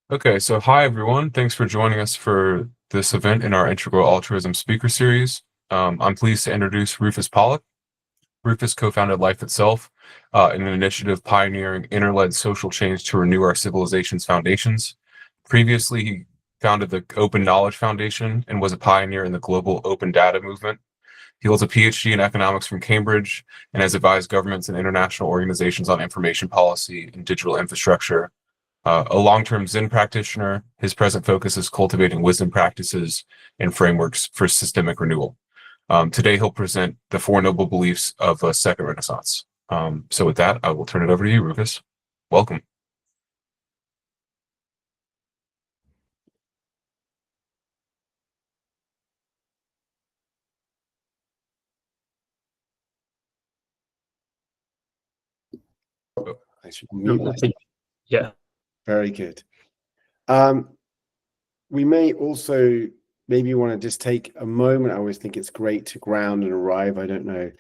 Okay, so hi everyone. Thanks for joining us for this event in our Integral Altruism speaker series. I'm pleased to introduce Rufus Pollock. Rufus co-founded Life Itself, an initiative pioneering inter-led social change to renew our civilization's foundations. Previously, he founded the Open Knowledge Foundation and was a pioneer in the global open data movement. He holds a PhD in economics from Cambridge and has advised governments and international organizations on information policy and digital infrastructure. A long-term Zen practitioner, his present focus is cultivating wisdom practices and frameworks for systemic renewal. Today, he'll present the Four Noble Beliefs of a Second Renaissance. So with that, I will turn it over to you, Rufus. Welcome. I should mute myself. Yeah. Very good. We may also maybe want to just take a moment. I always think it's great to ground and arrive. I don't know,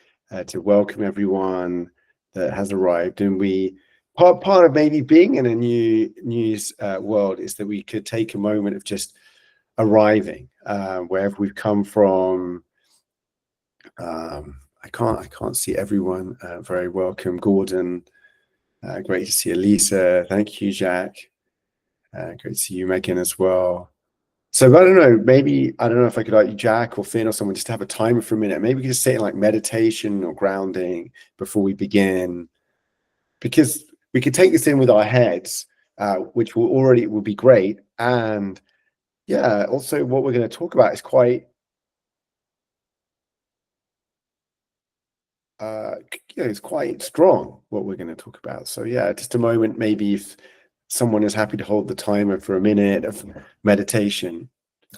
to welcome everyone that has arrived. And part of maybe being in a new news world is that we could take a moment of just arriving wherever we've come from. I can't see everyone. Very welcome, Gordon. Great to see Elisa. Thank you, Jack. Great to see you, Megan, as well. So I don't know, maybe, I don't know if I could like Jack or Finn or someone just to have a timer for a minute. Maybe we could just say like meditation or grounding before we begin, because we could take this in with our heads, which will be great. And yeah, also what we're going to talk about is quite, it's quite strong what we're going to talk about. So yeah, just a moment, maybe if someone is happy to hold the timer for a minute of meditation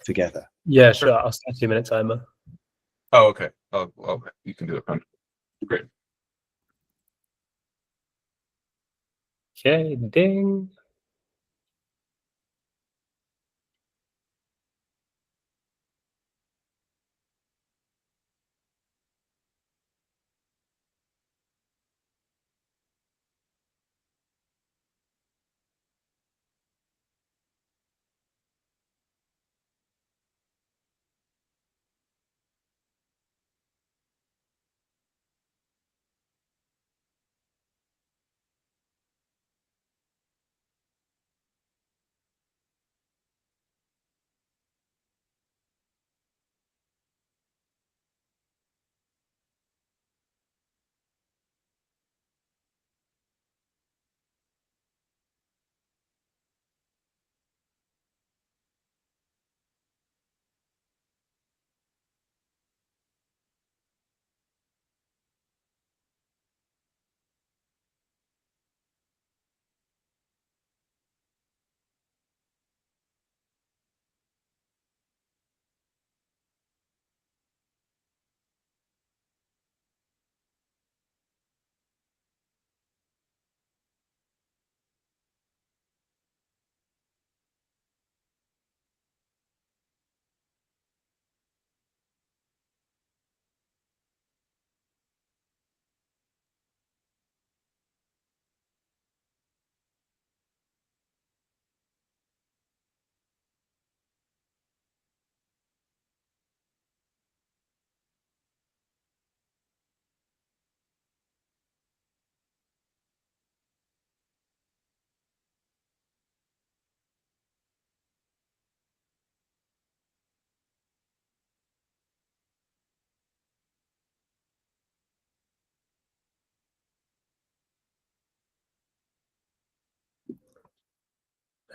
together. Yeah, sure. I'll start a 2-minute timer. Oh, okay. Oh, you can do it, man. Great. Okay, ding.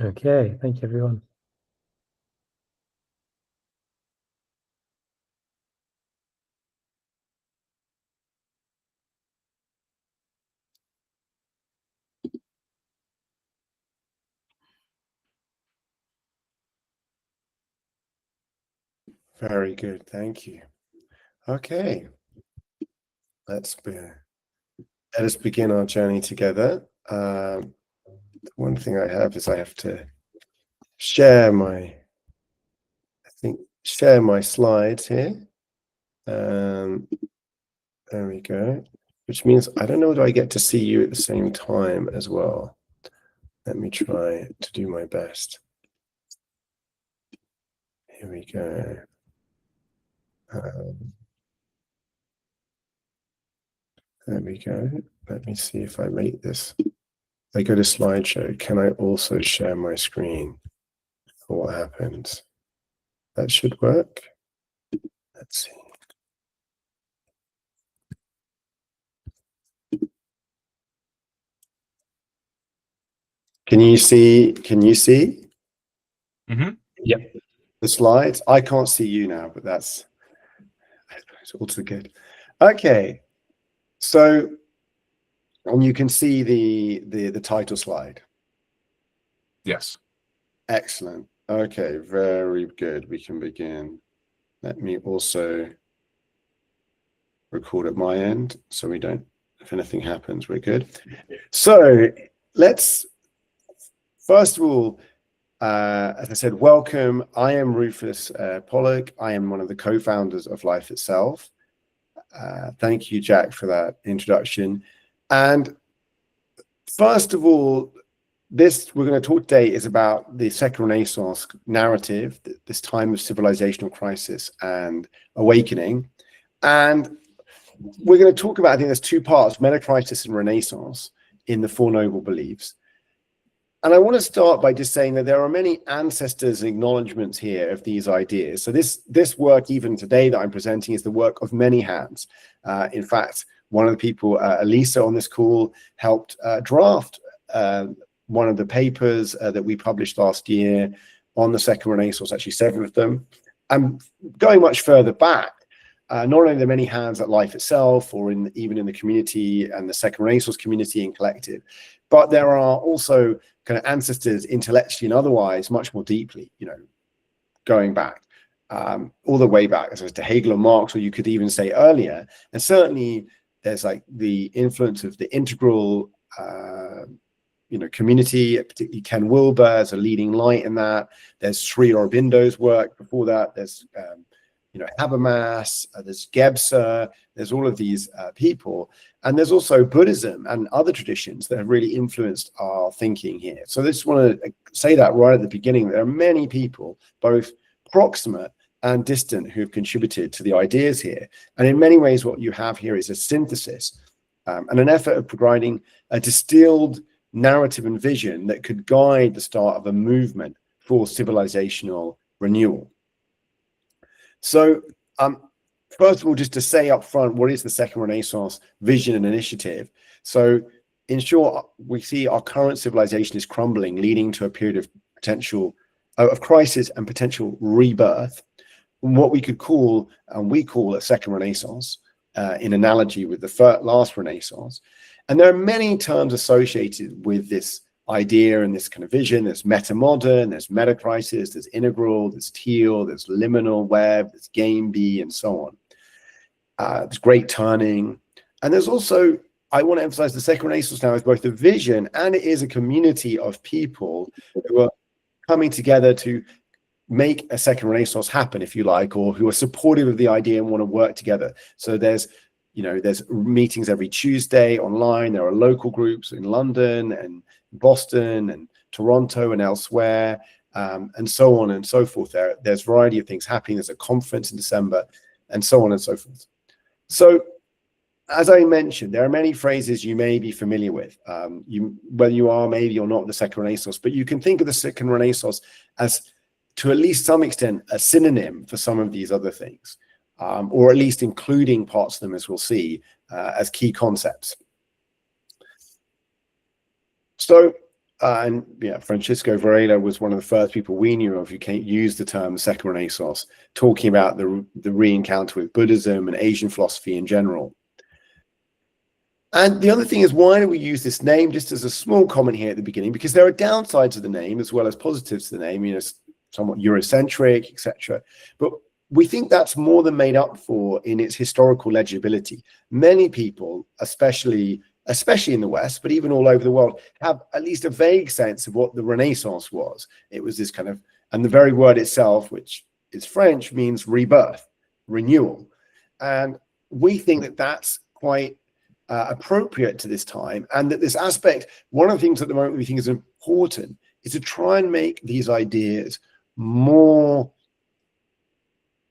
Okay, thank you, everyone. Very good, thank you. Okay, let us begin our journey together. One thing I have is I have to share my slides here. There we go. Which means I don't know whether I get to see you at the same time as well. Let me try to do my best. Here we go. There we go. Let me see if I make this. I go to slideshow. Can I also share my screen for what happens? That should work. Let's see. Can you see? Can you see Yep. the slides? I can't see you now, but that's also good. Okay, so and you can see the title slide. Yes. Excellent. Okay, very good. We can begin. Let me also record at my end so we don't, if anything happens, we're good. So let's, first of all, as I said, welcome. I am Rufus Pollock. I am one of the co-founders of Life Itself. Thank you, Jack, for that introduction. And first of all, this we're going to talk today is about the Second Renaissance narrative, this time of civilizational crisis and awakening. And we're going to talk about, I think there's two parts, meta-crisis and Renaissance in the Four Noble Beliefs. And I want to start by just saying that there are many ancestors and acknowledgements here of these ideas. So this work, even today that I'm presenting, is the work of many hands. In fact, one of the people, Elisa on this call, helped draft one of the papers that we published last year on the Second Renaissance, actually several of them. And going much further back, not only are there many hands at Life Itself or even in the community and the Second Renaissance community and collective, but there are also kind of ancestors intellectually and otherwise much more deeply, you know, going back all the way back, as I said, to Hegel and Marx, or you could even say earlier. And certainly there's like the influence of the integral community, particularly Ken Wilber as a leading light in that. There's Sri Aurobindo's work before that. There's Habermas, there's Gebser, there's all of these people. And there's also Buddhism and other traditions that have really influenced our thinking here. So I just want to say that right at the beginning. There are many people, both proximate and distant, who have contributed to the ideas here. And in many ways, what you have here is a synthesis and an effort of providing a distilled narrative and vision that could guide the start of a movement for civilizational renewal. So first of all, just to say up front, what is the Second Renaissance vision and initiative? So in short, we see our current civilization is crumbling, leading to a period of potential of crisis and potential rebirth, what we could call, and we call, a Second Renaissance, in analogy with the last Renaissance. And there are many terms associated with this idea and this kind of vision. There's meta-modern, there's meta-crisis, there's integral, there's teal, there's liminal web, there's game B, and so on. There's great turning. And there's also, I want to emphasize, the Second Renaissance now is both a vision and it is a community of people who are coming together to make a Second Renaissance happen, if you like, or who are supportive of the idea and want to work together. So there's meetings every Tuesday online. There are local groups in London and Boston and Toronto and elsewhere, and so on and so forth. There's a variety of things happening. There's a conference in December, and so on and so forth. So, as I mentioned, there are many phrases you may be familiar with, whether you are maybe or not the Second Renaissance, but you can think of the Second Renaissance as, to at least some extent, a synonym for some of these other things. Or at least including parts of them, as we'll see, as key concepts. So, Francisco Varela was one of the first people we knew of who used the term Second Renaissance, talking about the re-encounter with Buddhism and Asian philosophy in general. And the other thing is, why do we use this name? Just as a small comment here at the beginning, because there are downsides of the name as well as positives to the name, somewhat Eurocentric, etc. But we think that's more than made up for in its historical legibility. Many people, especially in the West, but even all over the world, have at least a vague sense of what the Renaissance was. It was this kind of, and the very word itself, which is French, means rebirth, renewal. And we think that that's quite appropriate to this time, and that this aspect, one of the things at the moment we think is important, is to try and make these ideas more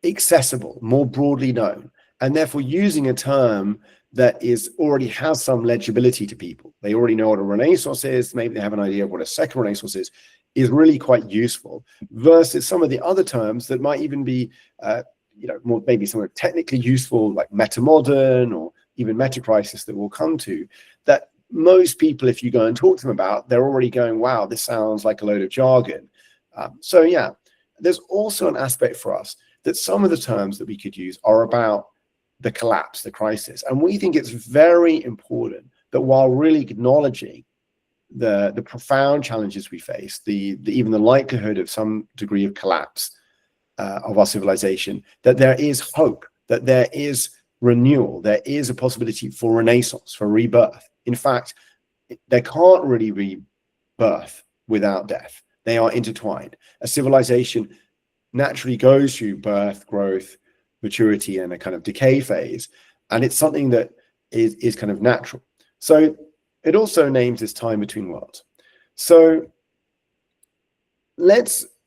accessible, more broadly known, and therefore using a term that already has some legibility to people. They already know what a Renaissance is, maybe they have an idea of what a second Renaissance is really quite useful, versus some of the other terms that might even be more maybe some technically useful, like metamodern or even metacrisis, that we'll come to, that most people, if you go and talk to them about, they're already going, wow, this sounds like a load of jargon. So yeah, there's also an aspect for us that some of the terms that we could use are about the collapse, the crisis. And we think it's very important that while really acknowledging the profound challenges we face, even the likelihood of some degree of collapse of our civilization, that there is hope, that there is renewal, there is a possibility for renaissance, for rebirth. In fact, there can't really be birth without death. They are intertwined. A civilization naturally goes through birth, growth, maturity, and a kind of decay phase. And it's something that is kind of natural. So it also names this time between worlds. So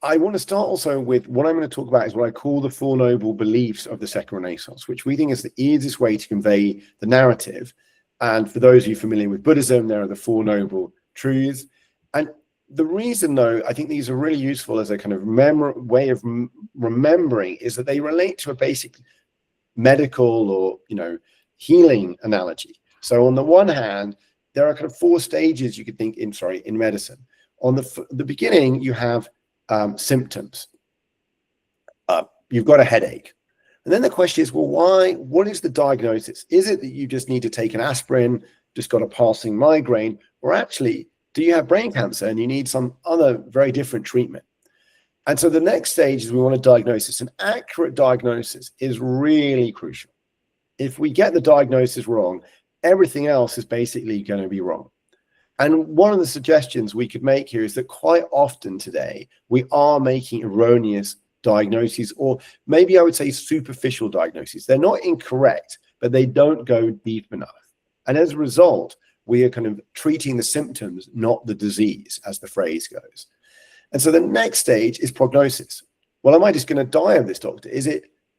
I want to start also with what I'm going to talk about is what I call the Four Noble Beliefs of the Second Renaissance, which we think is the easiest way to convey the narrative. And for those of you familiar with Buddhism, there are the Four Noble Truths. And the reason, though, I think these are really useful as a kind of way of remembering is that they relate to a basic medical or, healing analogy. So on the one hand, there are kind of four stages you could think in medicine. On the beginning, you have symptoms. You've got a headache. And then the question is, well, why? What is the diagnosis? Is it that you just need to take an aspirin, just got a passing migraine, or actually, do you have brain cancer and you need some other very different treatment? And so the next stage is we want a diagnosis. An accurate diagnosis is really crucial. If we get the diagnosis wrong, everything else is basically going to be wrong. And one of the suggestions we could make here is that quite often today, we are making erroneous diagnoses, or maybe I would say superficial diagnoses. They're not incorrect, but they don't go deep enough. And as a result, we are kind of treating the symptoms, not the disease, as the phrase goes. And so the next stage is prognosis. Well, am I just going to die of this, doctor? Is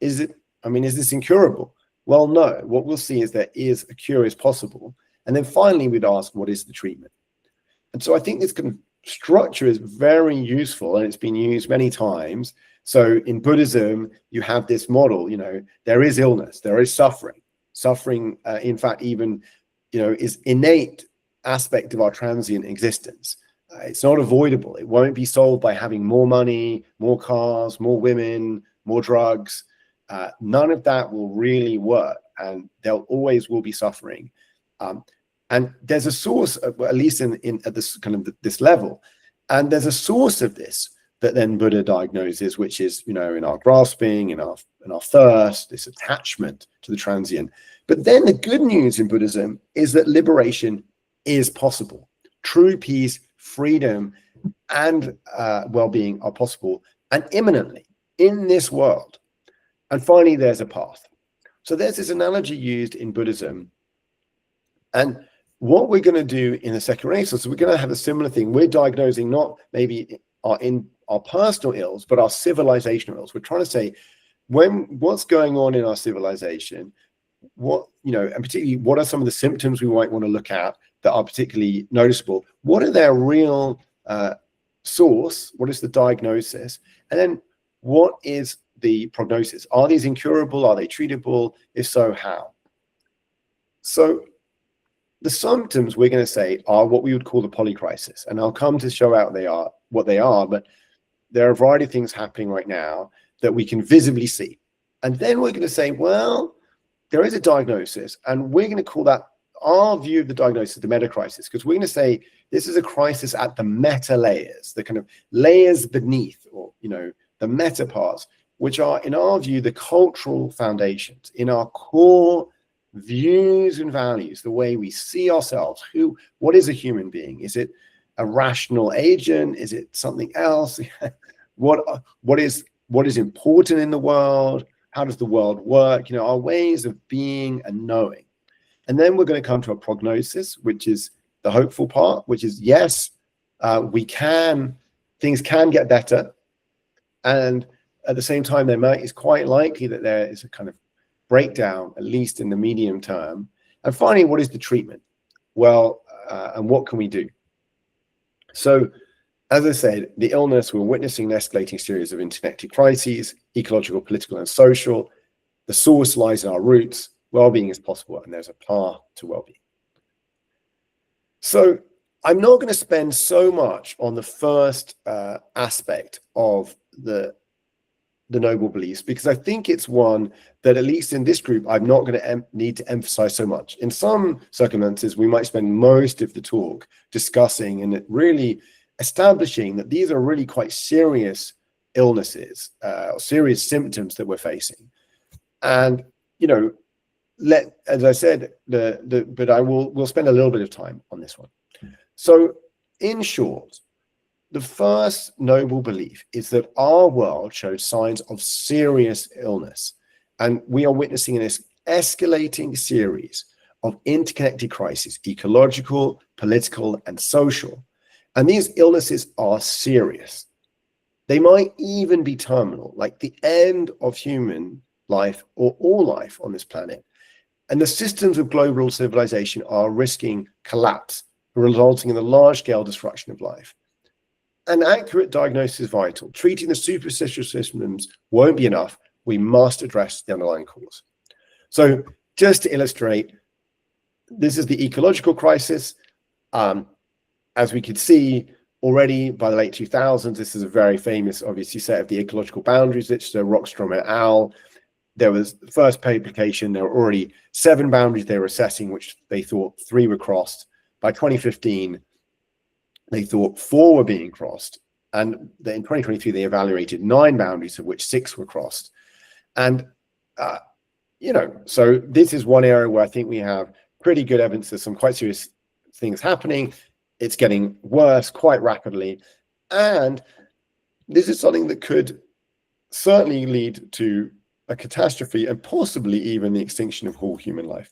this incurable? Well, no. What we'll see is there is a cure is possible. And then finally, we'd ask, what is the treatment? And so I think this kind of structure is very useful, and it's been used many times. So in Buddhism, you have this model, there is illness, there is suffering. Suffering, in fact, even, is innate aspect of our transient existence. It's not avoidable. It won't be solved by having more money, more cars, more women, more drugs. None of that will really work, and there always will be suffering. And there's a source, at least at this kind of this level, and there's a source of this that then Buddha diagnoses, which is in our grasping, in our thirst, this attachment to the transient. But then the good news in Buddhism is that liberation is possible. True peace, freedom, and well-being are possible, and imminently in this world. And finally, there's a path. So there's this analogy used in Buddhism. And what we're going to do in the Second Renaissance is we're going to have a similar thing. We're diagnosing not maybe our personal ills, but our civilizational ills. We're trying to say what's going on in our civilization, and particularly what are some of the symptoms we might want to look at that are particularly noticeable? What are their real source? What is the diagnosis? And then what is the prognosis? Are these incurable? Are they treatable? If so, how? So the symptoms we're going to say are what we would call the polycrisis. And I'll come to show out what they are, but there are a variety of things happening right now that we can visibly see. And then we're going to say, well, there is a diagnosis, and we're going to call that our view of the diagnosis, the metacrisis, because we're going to say this is a crisis at the meta layers, the kind of layers beneath, or, the meta parts, which are, in our view, the cultural foundations, in our core views and values, the way we see ourselves. What is a human being? Is it a rational agent? Is it something else? What is important in the world? How does the world work? Our ways of being and knowing. And then we're going to come to a prognosis, which is the hopeful part, which is, yes, things can get better. And at the same time, it's quite likely that there is a kind of breakdown, at least in the medium term. And finally, what is the treatment? Well, and what can we do? So, as I said, the illness, we're witnessing an escalating series of interconnected crises, ecological, political, and social. The source lies in our roots. Well-being is possible, and there's a path to well-being. So I'm not going to spend so much on the first aspect of the noble beliefs, because I think it's one that, at least in this group, I'm not going to need to emphasize so much. In some circumstances, we might spend most of the talk discussing and really establishing that these are really quite serious illnesses, or serious symptoms that we're facing. And, you know, as I said, but we'll spend a little bit of time on this one. So, in short, the first noble belief is that our world shows signs of serious illness, and we are witnessing this escalating series of interconnected crises, ecological, political, and social. And these illnesses are serious. They might even be terminal, like the end of human life or all life on this planet. And the systems of global civilization are risking collapse, resulting in the large-scale destruction of life. An accurate diagnosis is vital. Treating the superficial symptoms won't be enough. We must address the underlying cause. So just to illustrate, this is the ecological crisis. As we could see already by the late 2000s, this is a very famous, obviously, set of the ecological boundaries, which the Rockstrom et al. There was the first publication. There were already 7 boundaries they were assessing, which they thought 3 were crossed. By 2015, they thought 4 were being crossed. And in 2023, they evaluated 9 boundaries, of which 6 were crossed. And, you know, so this is one area where I think we have pretty good evidence of some quite serious things happening. It's getting worse quite rapidly. And this is something that could certainly lead to a catastrophe and possibly even the extinction of all human life.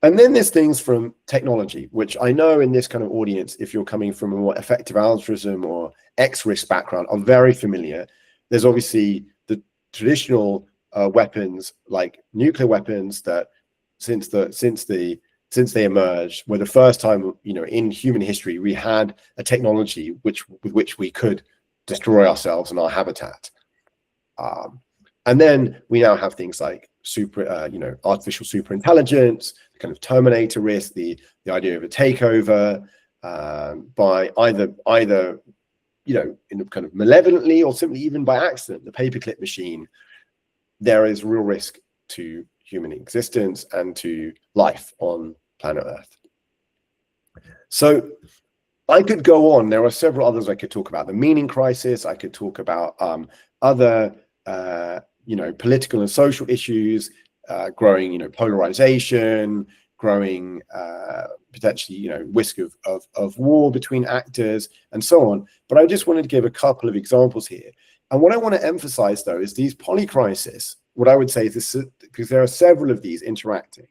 And then there's things from technology, which I know in this kind of audience, if you're coming from a more effective altruism or X-risk background, are very familiar. There's obviously the traditional weapons like nuclear weapons that since they emerged were the first time, you know, in human history we had a technology with which we could destroy ourselves and our habitat. And then we now have things like artificial superintelligence, the kind of Terminator risk, the idea of a takeover by either you know, in a kind of malevolently or simply even by accident, the paperclip machine. There is real risk to human existence and to life on planet Earth. So I could go on. There are several others I could talk about. The meaning crisis. I could talk about other you know, political and social issues, growing, you know, polarization, growing potentially, you know, risk of war between actors and so on. But I just wanted to give a couple of examples here. And what I want to emphasize, though, is these polycrises. What I would say is this, because there are several of these interacting,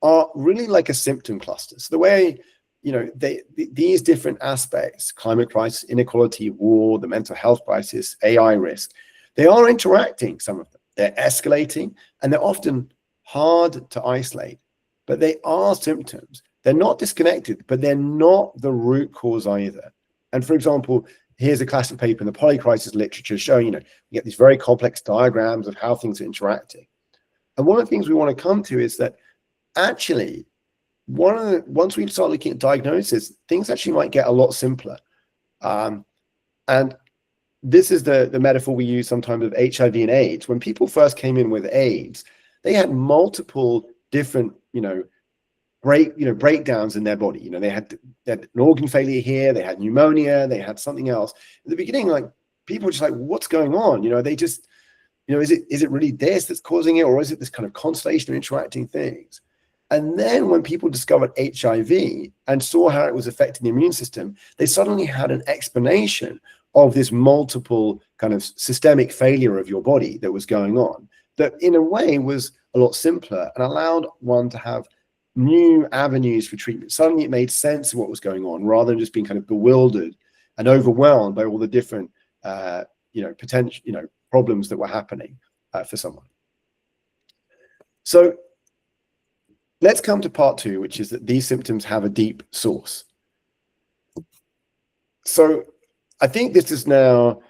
are really like a symptom cluster. So the way, you know, these different aspects, climate crisis, inequality, war, the mental health crisis, AI risk, they are interacting, some of them. They're escalating, and they're often hard to isolate, but they are symptoms. They're not disconnected, but they're not the root cause either. And for example, here's a classic paper in the polycrisis literature showing, you know, you get these very complex diagrams of how things are interacting. And one of the things we want to come to is that actually, once we start looking at diagnosis, things actually might get a lot simpler. And this is the metaphor we use sometimes of HIV and AIDS. When people first came in with AIDS, they had multiple different, breakdowns in their body. You know, they had an organ failure here, they had pneumonia, they had something else. At the beginning, like, people were just like, what's going on? You know, they just, you know, is it really this that's causing it, or is it this kind of constellation of interacting things? And then when people discovered HIV and saw how it was affecting the immune system, they suddenly had an explanation of this multiple kind of systemic failure of your body that was going on, that in a way was a lot simpler and allowed one to have new avenues for treatment. Suddenly it made sense of what was going on, rather than just being kind of bewildered and overwhelmed by all the different potential, problems that were happening for someone. So let's come to part 2, which is that these symptoms have a deep source. So I think this is now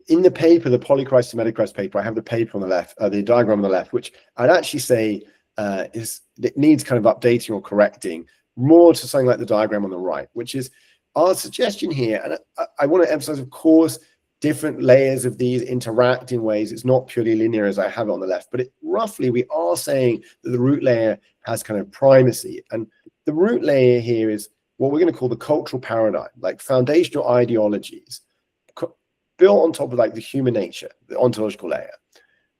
in the paper, the Pollock to Medicrest paper. I have the paper on the left, the diagram on the left, which I'd actually say it needs kind of updating or correcting more to something like the diagram on the right, which is our suggestion here. And I want to emphasize, of course, different layers of these interact in ways. It's not purely linear as I have it on the left, but roughly we are saying that the root layer has kind of primacy. And the root layer here is what we're going to call the cultural paradigm, like foundational ideologies built on top of like the human nature, the ontological layer.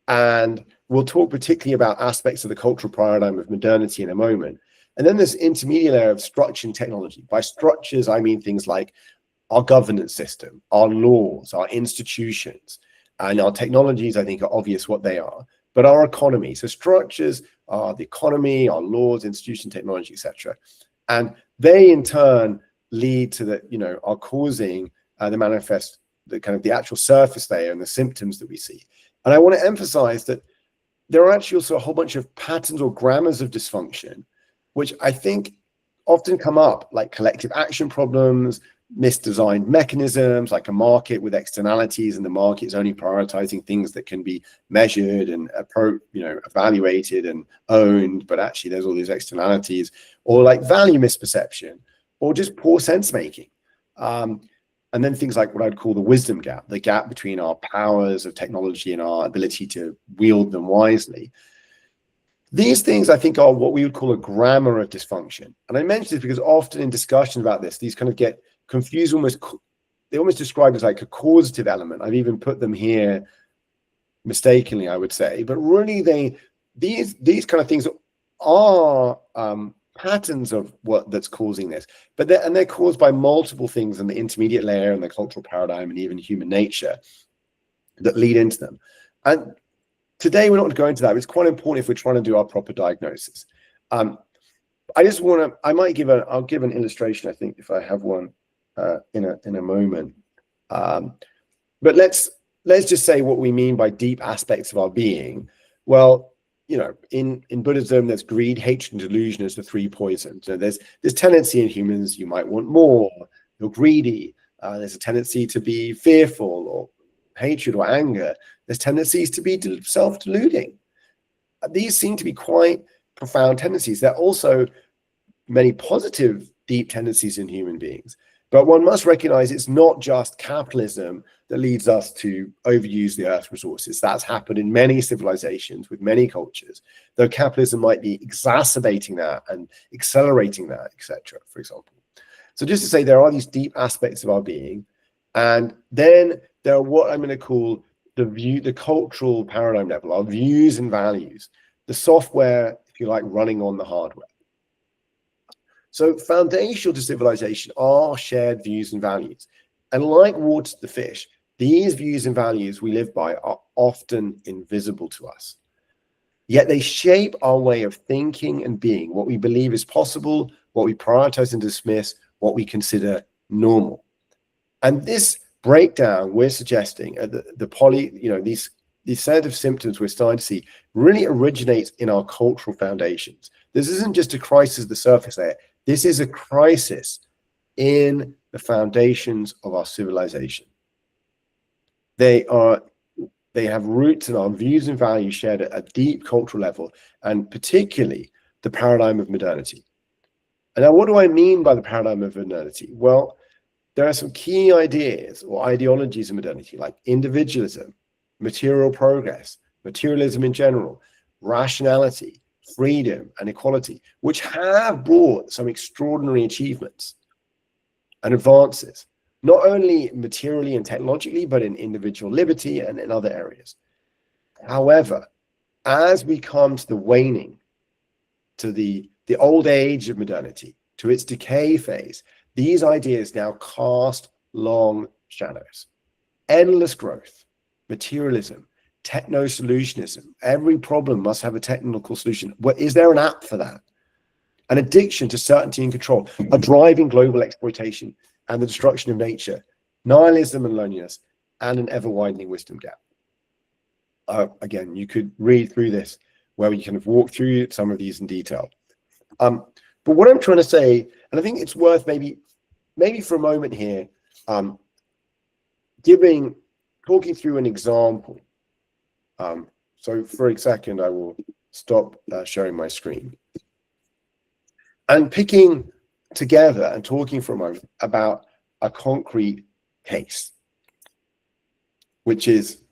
And we'll talk particularly about aspects of the cultural paradigm of modernity in a moment. And then this intermediate layer of structure and technology. By structures, I mean things like our governance system, our laws, our institutions, and our technologies, I think, are obvious what they are, but our economy. So structures are the economy, our laws, institution, technology, etc. And they in turn lead to the, are causing the actual surface layer and the symptoms that we see. And I want to emphasize that there are actually also a whole bunch of patterns or grammars of dysfunction, which I think often come up, like collective action problems, misdesigned mechanisms, like a market with externalities, and the market is only prioritizing things that can be measured and evaluated and owned, but actually there's all these externalities, or like value misperception, or just poor sense making. And then things like what I'd call the wisdom gap, the gap between our powers of technology and our ability to wield them wisely. These things, I think, are what we would call a grammar of dysfunction. And I mention this because often in discussion about this, these kind of get confused, they almost describe as like a causative element. I've even put them here mistakenly, I would say. But really, these kind of things are patterns of that's causing this. But they're caused by multiple things in the intermediate layer and the cultural paradigm and even human nature that lead into them. And today we're not going to go into that, but it's quite important if we're trying to do our proper diagnosis. I'll give an illustration, I think, if I have one in a moment. But let's just say what we mean by deep aspects of our being. Well, in Buddhism, there's greed, hatred, and delusion as the 3 poisons. So there's tendency in humans, you might want more, you're greedy. There's a tendency to be fearful or hatred or anger. There's tendencies to be self-deluding. These seem to be quite profound tendencies. There are also many positive, deep tendencies in human beings. But one must recognize it's not just capitalism that leads us to overuse the earth resources. That's happened in many civilizations with many cultures, though capitalism might be exacerbating that and accelerating that, etc., for example. So just to say, there are these deep aspects of our being, and then there are what I'm going to call the cultural paradigm level, our views and values, the software, if you like, running on the hardware. So foundational to civilization are shared views and values. And like water to the fish, these views and values we live by are often invisible to us. Yet they shape our way of thinking and being, what we believe is possible, what we prioritize and dismiss, what we consider normal. And this breakdown we're suggesting, these set of symptoms we're starting to see really originates in our cultural foundations. This isn't just a crisis at the surface layer. This is a crisis in the foundations of our civilization. They have roots in our views and values shared at a deep cultural level, and particularly the paradigm of modernity. And now, what do I mean by the paradigm of modernity? Well, there are some key ideas or ideologies of modernity, like individualism, material progress, materialism in general, rationality, freedom, and equality, which have brought some extraordinary achievements and advances, not only materially and technologically, but in individual liberty and in other areas. However, as we come to the waning, to the old age of modernity, to its decay phase, these ideas now cast long shadows. Endless growth, materialism, techno-solutionism. Every problem must have a technical solution. Is there an app for that? An addiction to certainty and control, a driving global exploitation and the destruction of nature, nihilism and loneliness, and an ever-widening wisdom gap. again, you could read through this where we kind of walk through some of these in detail. But what I'm trying to say, and I think it's worth maybe for a moment here, talking through an example. So for a second, I will stop sharing my screen and picking together and talking for a moment about a concrete case, which is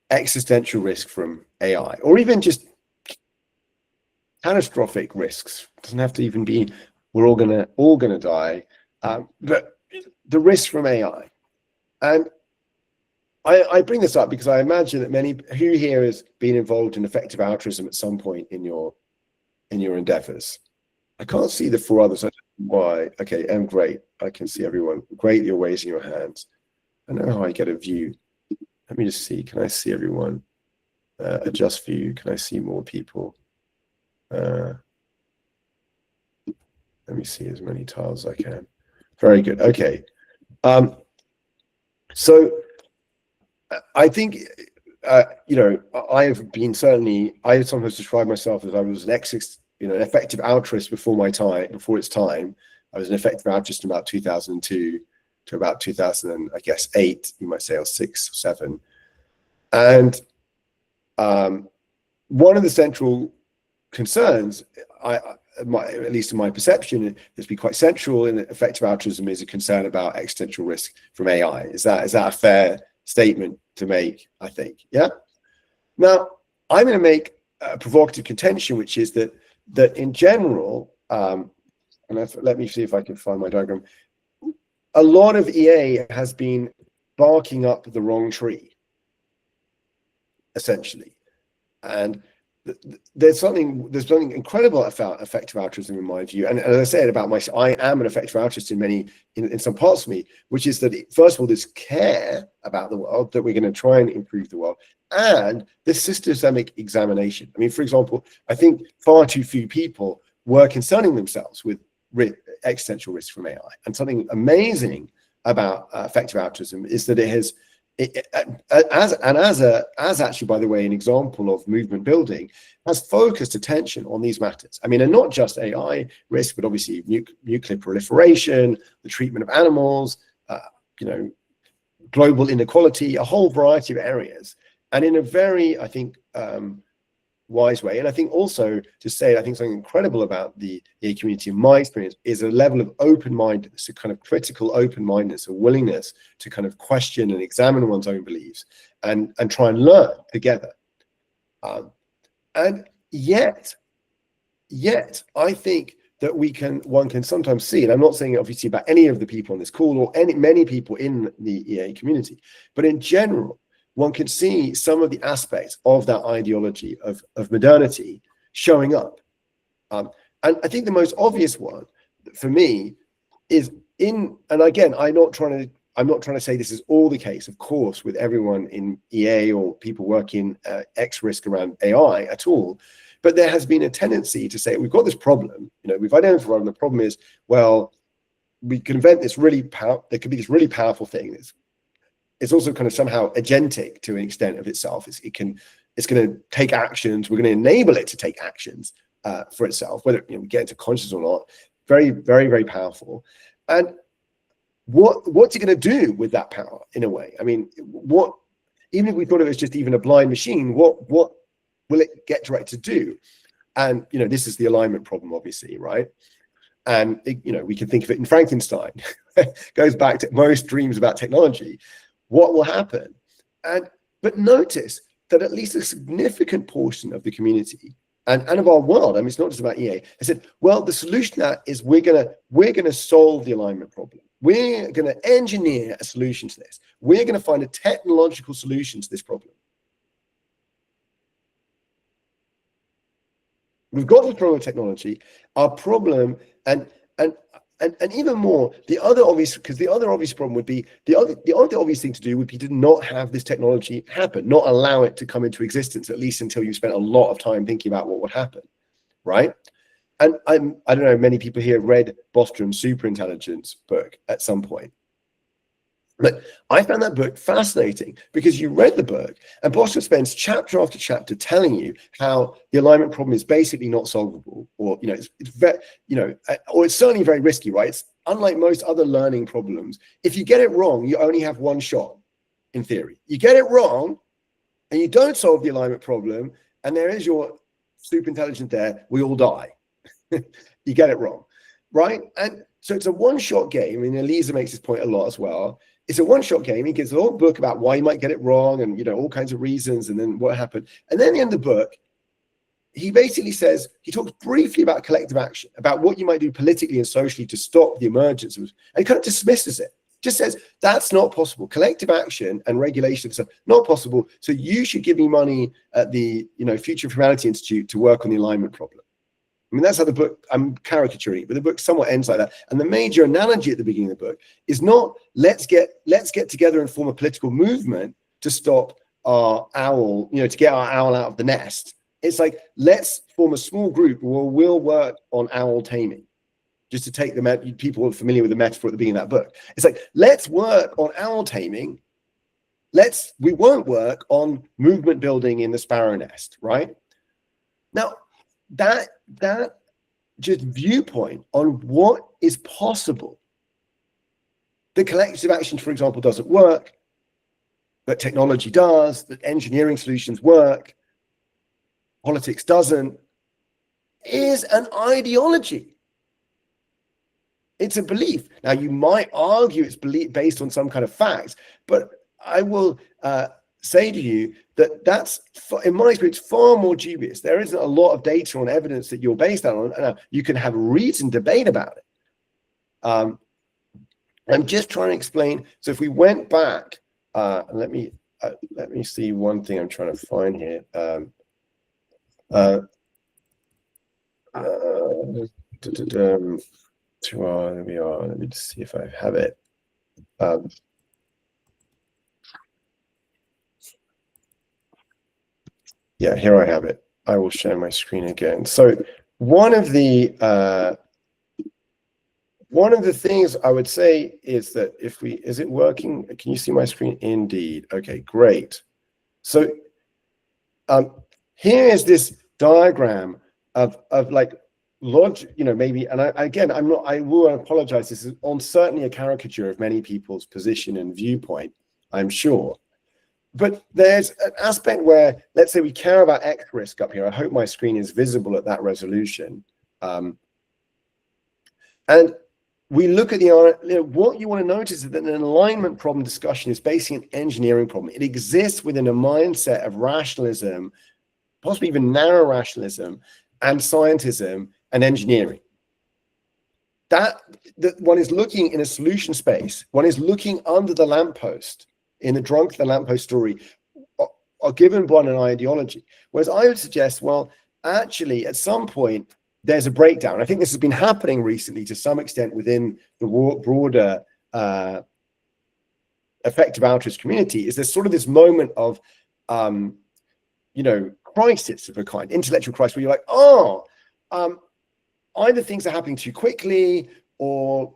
existential risk from AI, or even just catastrophic risks. It doesn't have to even be we're all gonna die, but the risk from AI. And I bring this up because I imagine that many who here has been involved in effective altruism at some point in your endeavors. I can't see the four others. I don't know why. Okay, great. I can see everyone. Great, you're raising your hands. I know how I get a view. Let me just see. Can I see everyone? Adjust view. Can I see more people? Let me see as many tiles as I can. Very good. Okay. So I think I have been I sometimes describe myself as I was an effective altruist before its time. I was an effective altruist in about 2002 to about 2008, you might say, or 6 or 7. And one of the central concerns, at least in my perception, has been quite central in effective altruism, is a concern about existential risk from AI. Is that a fair statement to make? I think, yeah. Now, I'm going to make a provocative contention, which is that in general, and let me see if I can find my diagram. A lot of EA has been barking up the wrong tree, essentially, and there's something incredible about effective altruism in my view. And as I said about I am an effective altruist in some parts of me, which is that first of all, there's care about the world, that we're going to try and improve the world, and this systemic examination. I mean, for example, I think far too few people were concerning themselves with existential risk from AI. And something amazing about effective altruism is that it has, as actually, by the way, an example of movement building, has focused attention on these matters. I mean, and not just AI risk, but obviously nuclear proliferation, the treatment of animals, global inequality, a whole variety of areas, and in a very, I think, wise way. And I think also to say, I think something incredible about the EA community, in my experience, is a level of open-mindedness, a kind of critical open-mindedness, a willingness to kind of question and examine one's own beliefs and try and learn together. And yet, I think that one can sometimes see, and I'm not saying obviously about any of the people on this call or many people in the EA community, but in general, one can see some of the aspects of that ideology of modernity showing up. And I think the most obvious one for me is and again, I'm not trying to say this is all the case, of course, with everyone in EA or people working X risk around AI at all. But there has been a tendency to say, we've got this problem, we've identified, and the problem is, well, we can invent this there could be this really powerful thing. It's also kind of somehow agentic to an extent of itself. It's going to take actions. We're going to enable it to take actions for itself, whether we get into consciousness or not. Very, very, very powerful. And what's it going to do with that power in a way? I mean, even if we thought it was just even a blind machine, what will it get directed to do? And this is the alignment problem, obviously, right? And we can think of it in Frankenstein. Goes back to most dreams about technology. What will happen? But notice that at least a significant portion of the community and of our world, I mean, it's not just about EA, I said, well, the solution to that is we're gonna solve the alignment problem. We're gonna engineer a solution to this. We're gonna find a technological solution to this problem. We've got the problem of technology. Our problem, and even more, the other obvious problem would be the other obvious thing to do would be to not have this technology happen, not allow it to come into existence, at least until you spent a lot of time thinking about what would happen, right? And I don't know, many people here read Bostrom's Superintelligence book at some point. But I found that book fascinating because you read the book and Boston spends chapter after chapter telling you how the alignment problem is basically not solvable, or it's very, or it's certainly very risky, right? It's unlike most other learning problems. If you get it wrong, you only have one shot. In theory, you get it wrong, and you don't solve the alignment problem, and there is your super intelligent there. We all die. You get it wrong, right? And so it's a one-shot game. I mean, Elisa makes this point a lot as well. It's a one-shot game. He gives a whole book about why you might get it wrong and, all kinds of reasons and then what happened. And then at the end of the book, he basically says, he talks briefly about collective action, about what you might do politically and socially to stop the emergence of, and he kind of dismisses it. Just says, that's not possible. Collective action and regulation are not possible. So you should give me money at the, Future of Humanity Institute to work on the alignment problem. I mean, that's how the book, I'm caricaturing, but the book somewhat ends like that. And the major analogy at the beginning of the book is not let's get together and form a political movement to stop our owl, to get our owl out of the nest. It's like, let's form a small group where we'll work on owl taming. Just to take the people familiar with the metaphor at the beginning of that book. It's like, let's work on owl taming. We won't work on movement building in the sparrow nest, right? Now, that just viewpoint on what is possible. The collective action, for example, doesn't work, but technology does, that engineering solutions work, politics doesn't, is an ideology. It's a belief. Now, you might argue it's based on some kind of facts, but I will say to you that that's, in my experience, far more dubious. There isn't a lot of data or evidence that you're based on. Now, you can have reasoned debate about it. I'm just trying to explain. So if we went back, let me see one thing I'm trying to find here. There we are. Let me just see if I have it. Yeah, here I have it. I will share my screen again. So one of the things I would say is that is it working? Can you see my screen? Indeed. Okay, great. So here is this diagram of like logic, maybe, and I will apologize. This is certainly a caricature of many people's position and viewpoint, I'm sure. But there's an aspect where, let's say we care about X risk up here. I hope my screen is visible at that resolution. And we look at what you want to notice is that an alignment problem discussion is basically an engineering problem. It exists within a mindset of rationalism, possibly even narrow rationalism, and scientism and engineering. That one is looking in a solution space. One is looking under the lamppost in the drunk the lamppost story, are given by an ideology. Whereas I would suggest, well, actually, at some point, there's a breakdown. I think this has been happening recently to some extent within the broader effective altruist community. Is there's sort of this moment of, crisis of a kind, intellectual crisis, where you're like, either things are happening too quickly, or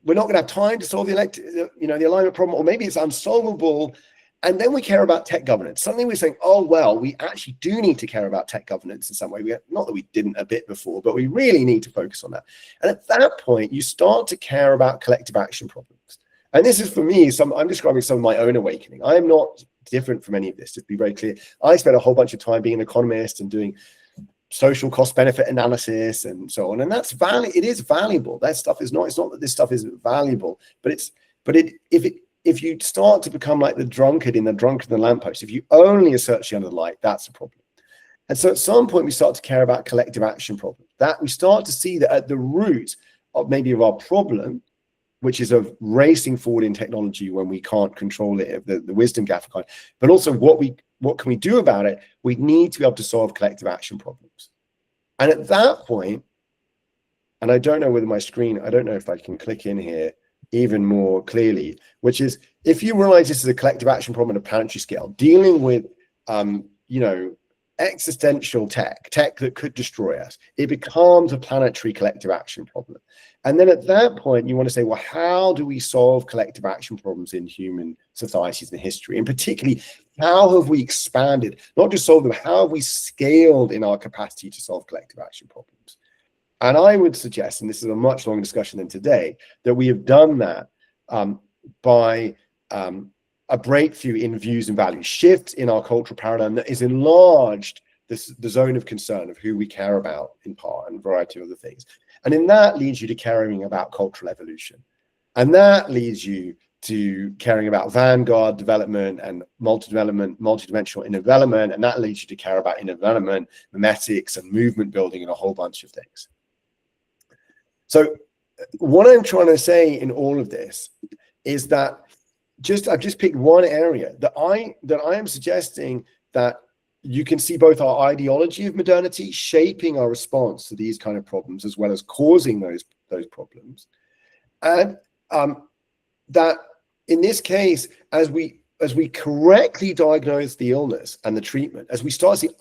we're not going to have time to solve the alignment problem, or maybe it's unsolvable. And then we care about tech governance. Suddenly we're saying, oh, well, we actually do need to care about tech governance in some way. Not that we didn't a bit before, but we really need to focus on that. And at that point, you start to care about collective action problems. And this is, for me, I'm describing some of my own awakening. I am not different from any of this, just to be very clear. I spent a whole bunch of time being an economist and doing social cost benefit analysis and so on. And that's it is valuable. That stuff is not, it's not that this stuff isn't valuable, if you start to become like the drunkard in the lamppost, if you only are searching under the light, that's a problem. And so at some point we start to care about collective action problems. That we start to see that at the root of maybe of our problem, which is of racing forward in technology when we can't control it, the wisdom gap, but also what can we do about it? We need to be able to solve collective action problems. And at that point, and I don't know whether my screen, I don't know if I can click in here even more clearly, which is, if you realize this is a collective action problem at a planetary scale, dealing with, existential tech that could destroy us. It becomes a planetary collective action problem. And then at that point, you want to say, well, how do we solve collective action problems in human societies and history? And particularly, how have we expanded, not just solved them, how have we scaled in our capacity to solve collective action problems? And I would suggest, and this is a much longer discussion than today, that we have done that by a breakthrough in views and values, shift in our cultural paradigm that has enlarged the zone of concern of who we care about in part, and a variety of other things. And in that leads you to caring about cultural evolution. And that leads you to caring about vanguard development and multi-dimensional inner development. And that leads you to care about inner development, memetics, and movement building, and a whole bunch of things. So what I'm trying to say in all of this is that I've just picked one area that I am suggesting that you can see both our ideology of modernity shaping our response to these kind of problems, as well as causing those problems, and that in this case, as we correctly diagnose the illness and the treatment, as we start to see,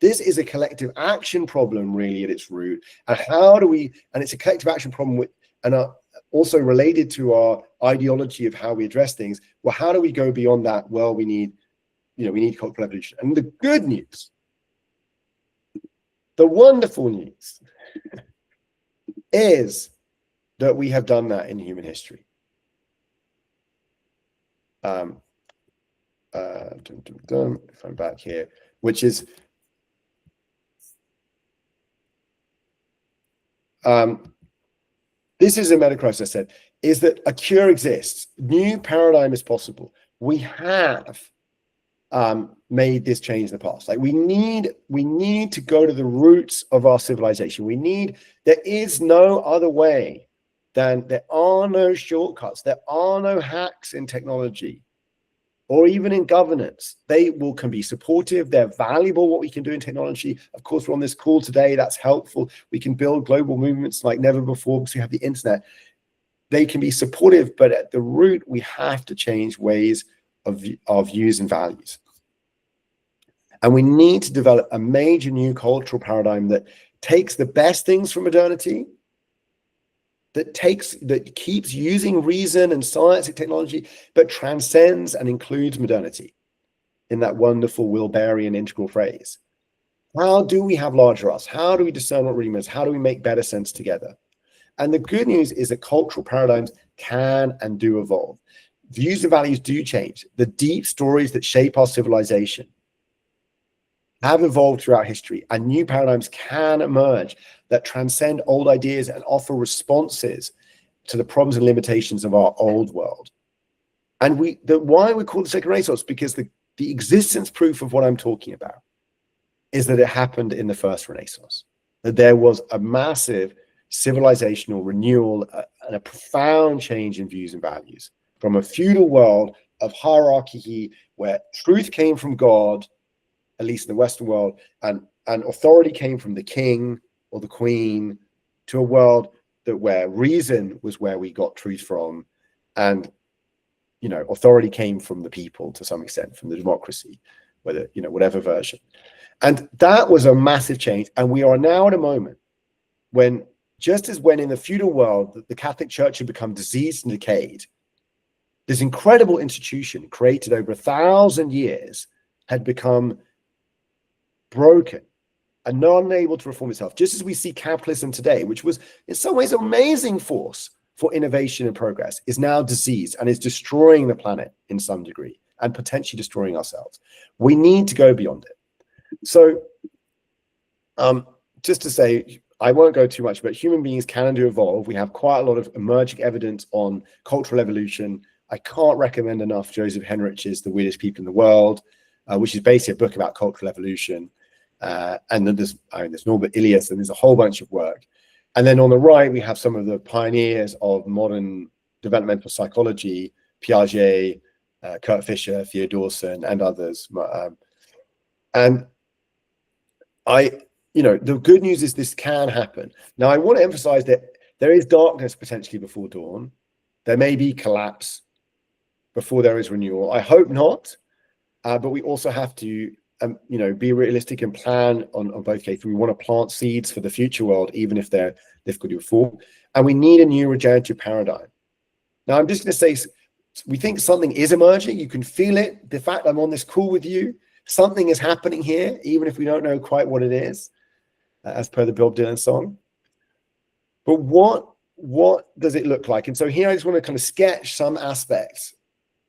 this is a collective action problem really at its root, and and it's a collective action problem also related to our ideology of how we address things. Well, how do we go beyond that? Well, we need cultural evolution. And the good news, the wonderful news, is that we have done that in human history. If I'm back here, which is this is a meta-crisis, I said, is that a cure exists. New paradigm is possible. We have made this change in the past. Like we need to go to the roots of our civilization. There is no other way than, there are no shortcuts. There are no hacks in technology or even in governance. They can be supportive. They're valuable, what we can do in technology. Of course, we're on this call today. That's helpful. We can build global movements like never before because we have the internet. They can be supportive, but at the root, we have to change ways of views and values. And we need to develop a major new cultural paradigm that takes the best things from modernity, that keeps using reason and science and technology, but transcends and includes modernity in that wonderful Wilberian integral phrase. How do we have larger us? How do we discern what really matters? How do we make better sense together? And the good news is that cultural paradigms can and do evolve. Views and values do change. The deep stories that shape our civilization have evolved throughout history, and new paradigms can emerge that transcend old ideas and offer responses to the problems and limitations of our old world. And why we call it the second Renaissance, because the existence proof of what I'm talking about is that it happened in the first Renaissance, that there was a massive civilizational renewal and a profound change in views and values from a feudal world of hierarchy where truth came from God, at least in the Western world, and authority came from the king or the queen, to a world where reason was where we got truth from, and authority came from the people to some extent, from the democracy, whatever version. And that was a massive change. And we are now at a moment when, just as when in the feudal world the Catholic Church had become diseased and decayed, this incredible institution created over 1,000 years had become broken and not unable to reform itself. Just as we see capitalism today, which was in some ways an amazing force for innovation and progress, is now diseased and is destroying the planet in some degree and potentially destroying ourselves. We need to go beyond it. So just to say, I won't go too much, but human beings can and do evolve. We have quite a lot of emerging evidence on cultural evolution. I can't recommend enough Joseph Henrich's The Weirdest People in the World, which is basically a book about cultural evolution. And then there's Norbert Elias, and there's a whole bunch of work. And then on the right, we have some of the pioneers of modern developmental psychology, Piaget, Kurt Fischer, Theo Dawson, and others. And the good news is this can happen. Now, I want to emphasize that there is darkness potentially before dawn. There may be collapse before there is renewal. I hope not, but we also have to be realistic and plan on both cases. We want to plant seeds for the future world, even if they're difficult to reform. And we need a new regenerative paradigm. Now, I'm just going to say, we think something is emerging. You can feel it. The fact I'm on this call with you, something is happening here, even if we don't know quite what it is, as per the Bob Dylan song. But what does it look like? And so here I just want to kind of sketch some aspects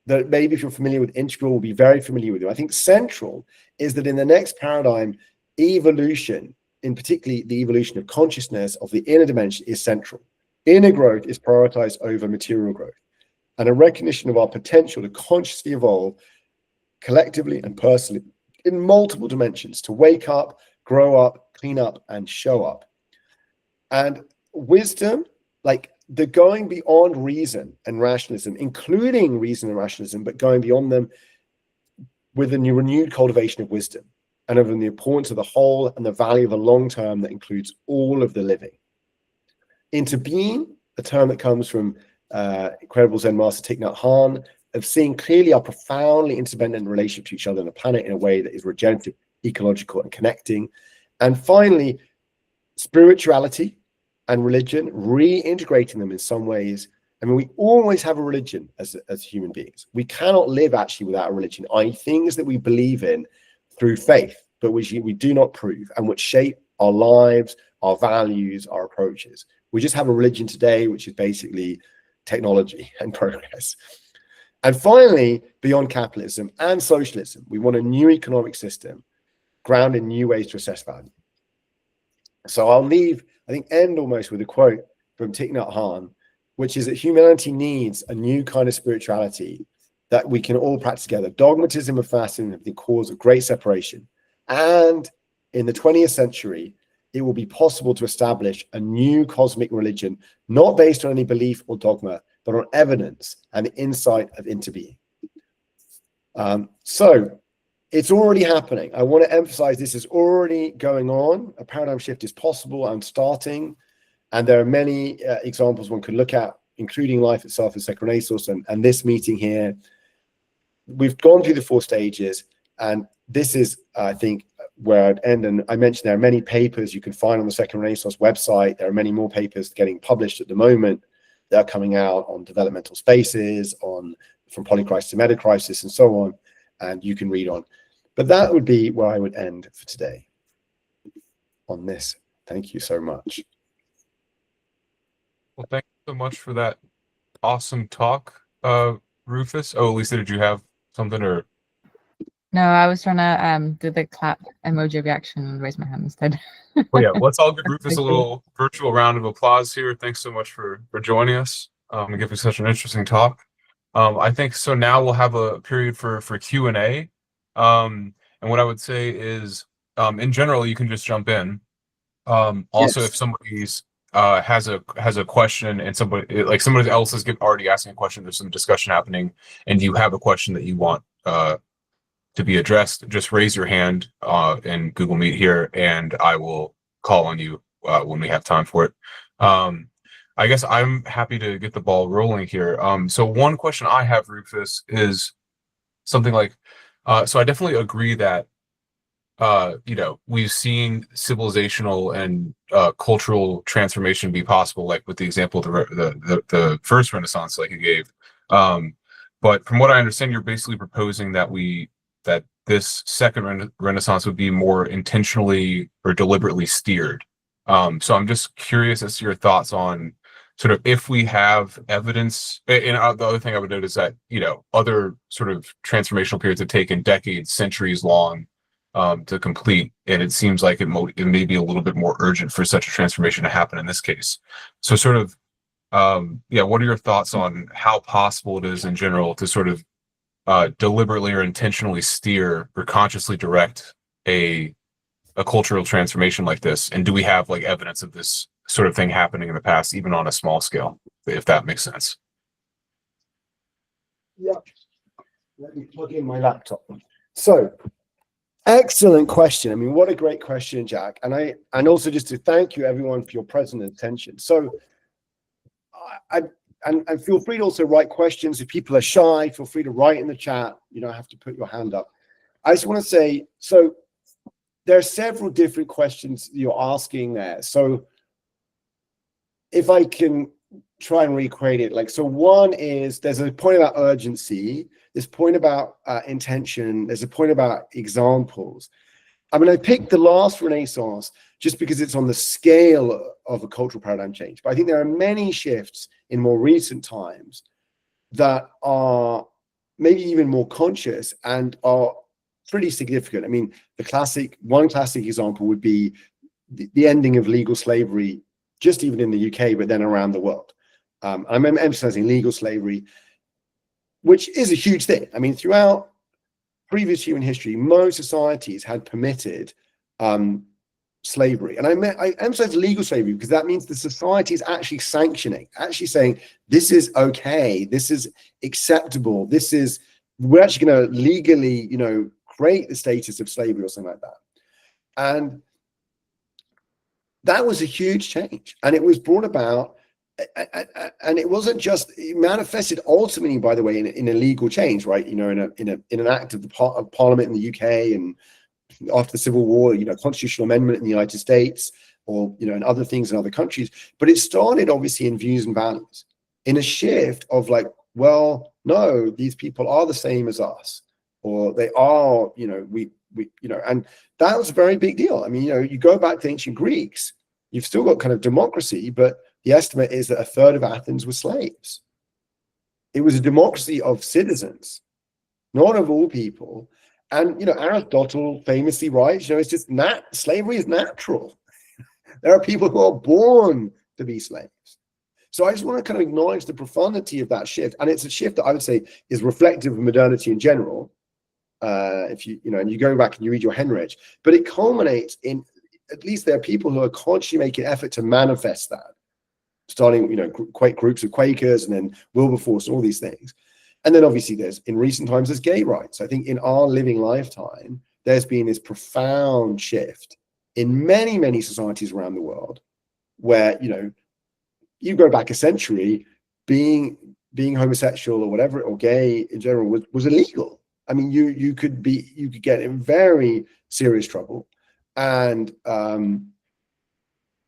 that maybe if you're familiar with Integral will be very familiar with you. I think central is that in the next paradigm, evolution, in particularly the evolution of consciousness of the inner dimension, is central. Inner growth is prioritized over material growth, and a recognition of our potential to consciously evolve collectively and personally in multiple dimensions, to wake up, grow up, clean up, and show up. And wisdom, like the going beyond reason and rationalism, including reason and rationalism, but going beyond them with a new renewed cultivation of wisdom and of the importance of the whole and the value of a long term that includes all of the living. Into being, a term that comes from incredible Zen master Thich Nhat Hanh, of seeing clearly our profoundly interdependent relationship to each other and the planet in a way that is regenerative, ecological, and connecting. And finally, spirituality and religion, reintegrating them in some ways. I mean, we always have a religion as human beings. We cannot live actually without a religion, i.e. things that we believe in through faith, but which we do not prove and which shape our lives, our values, our approaches. We just have a religion today, which is basically technology and progress. And finally, beyond capitalism and socialism, we want a new economic system grounded in new ways to assess value. So I'll end almost with a quote from Thich Nhat Hanh, which is that humanity needs a new kind of spirituality that we can all practice together. Dogmatism and fasting have been cause of great separation. And in the 20th century, it will be possible to establish a new cosmic religion, not based on any belief or dogma, but on evidence and the insight of interbeing. So it's already happening. I want to emphasize this is already going on. A paradigm shift is possible and starting. And there are many examples one could look at, including life itself in Second Renaissance and this meeting here. We've gone through the 4 stages, and this is, I think, where I'd end. And I mentioned there are many papers you can find on the Second Renaissance website. There are many more papers getting published at the moment that are coming out on developmental spaces, from polycrisis to metacrisis, and so on. And you can read on. But that would be where I would end for today on this. Thank you so much. Well, thank you so much for that awesome talk, Rufus. Oh, Lisa, did you have something or? No, I was trying to do the clap emoji reaction and raise my hand instead. Well, yeah, let's all give Rufus a little virtual round of applause here. Thanks so much for joining us and giving such an interesting talk. I think so. Now we'll have a period for Q&A. And what I would say is, in general, you can just jump in. Also, Yes. if somebody's has a question and somebody else is already asking a question, there's some discussion happening, and you have a question that you want to be addressed, just raise your hand in Google Meet here, and I will call on you when we have time for it. I guess I'm happy to get the ball rolling here. So one question I have, Rufus, is something like, so I definitely agree that we've seen civilizational and cultural transformation be possible, like with the example of the first Renaissance, like you gave. But from what I understand, you're basically proposing that this second Renaissance would be more intentionally or deliberately steered. So I'm just curious as to your thoughts on sort of if we have evidence. And the other thing I would note is that other sort of transformational periods have taken decades, centuries long to complete, and it seems like it may be a little bit more urgent for such a transformation to happen in this case. So sort of, what are your thoughts on how possible it is in general to sort of deliberately or intentionally steer or consciously direct a cultural transformation like this? And do we have like evidence of this sort of thing happening in the past, even on a small scale, if that makes sense? Yeah. Let me plug in my laptop. So, excellent question. I mean, what a great question, Jack. And also just to thank you everyone for your present attention. So and feel free to also write questions. If people are shy, feel free to write in the chat. You don't have to put your hand up. I just want to say, so there are several different questions you're asking there. So if I can try and recreate it, like, so one is there's a point about urgency, there's a point about intention, there's a point about examples. I mean, I picked the last Renaissance just because it's on the scale of a cultural paradigm change. But I think there are many shifts in more recent times that are maybe even more conscious and are pretty significant. I mean, one classic example would be the ending of legal slavery, just even in the UK, but then around the world. I'm emphasizing legal slavery, which is a huge thing. I mean, throughout previous human history, most societies had permitted slavery. And I emphasize legal slavery because that means the society is actually sanctioning, actually saying, this is okay, this is acceptable, we're actually going to legally, create the status of slavery or something like that. And that was a huge change. And it was brought about, and it wasn't just, it manifested ultimately, by the way, in a legal change, right? In an act of the Parliament in the UK, and after the Civil War, constitutional amendment in the United States, or and other things in other countries. But it started obviously in views and values, in a shift of like, well, no, these people are the same as us, or they are, and that was a very big deal. I mean, you go back to ancient Greeks, you've still got kind of democracy, but the estimate is that a third of Athens were slaves. It was a democracy of citizens, not of all people. And Aristotle famously writes, it's just slavery is natural. There are people who are born to be slaves. So I just want to kind of acknowledge the profundity of that shift, and it's a shift that I would say is reflective of modernity in general. If and you go back and you read your Henrich, but it culminates in, at least there are people who are consciously making an effort to manifest that, starting groups of Quakers, and then Wilberforce, and all these things. And then obviously in recent times there's gay rights. I think in our living lifetime there's been this profound shift in many societies around the world, where you go back a century, being homosexual or whatever, or gay in general, was illegal. I mean, you could get in very serious trouble, and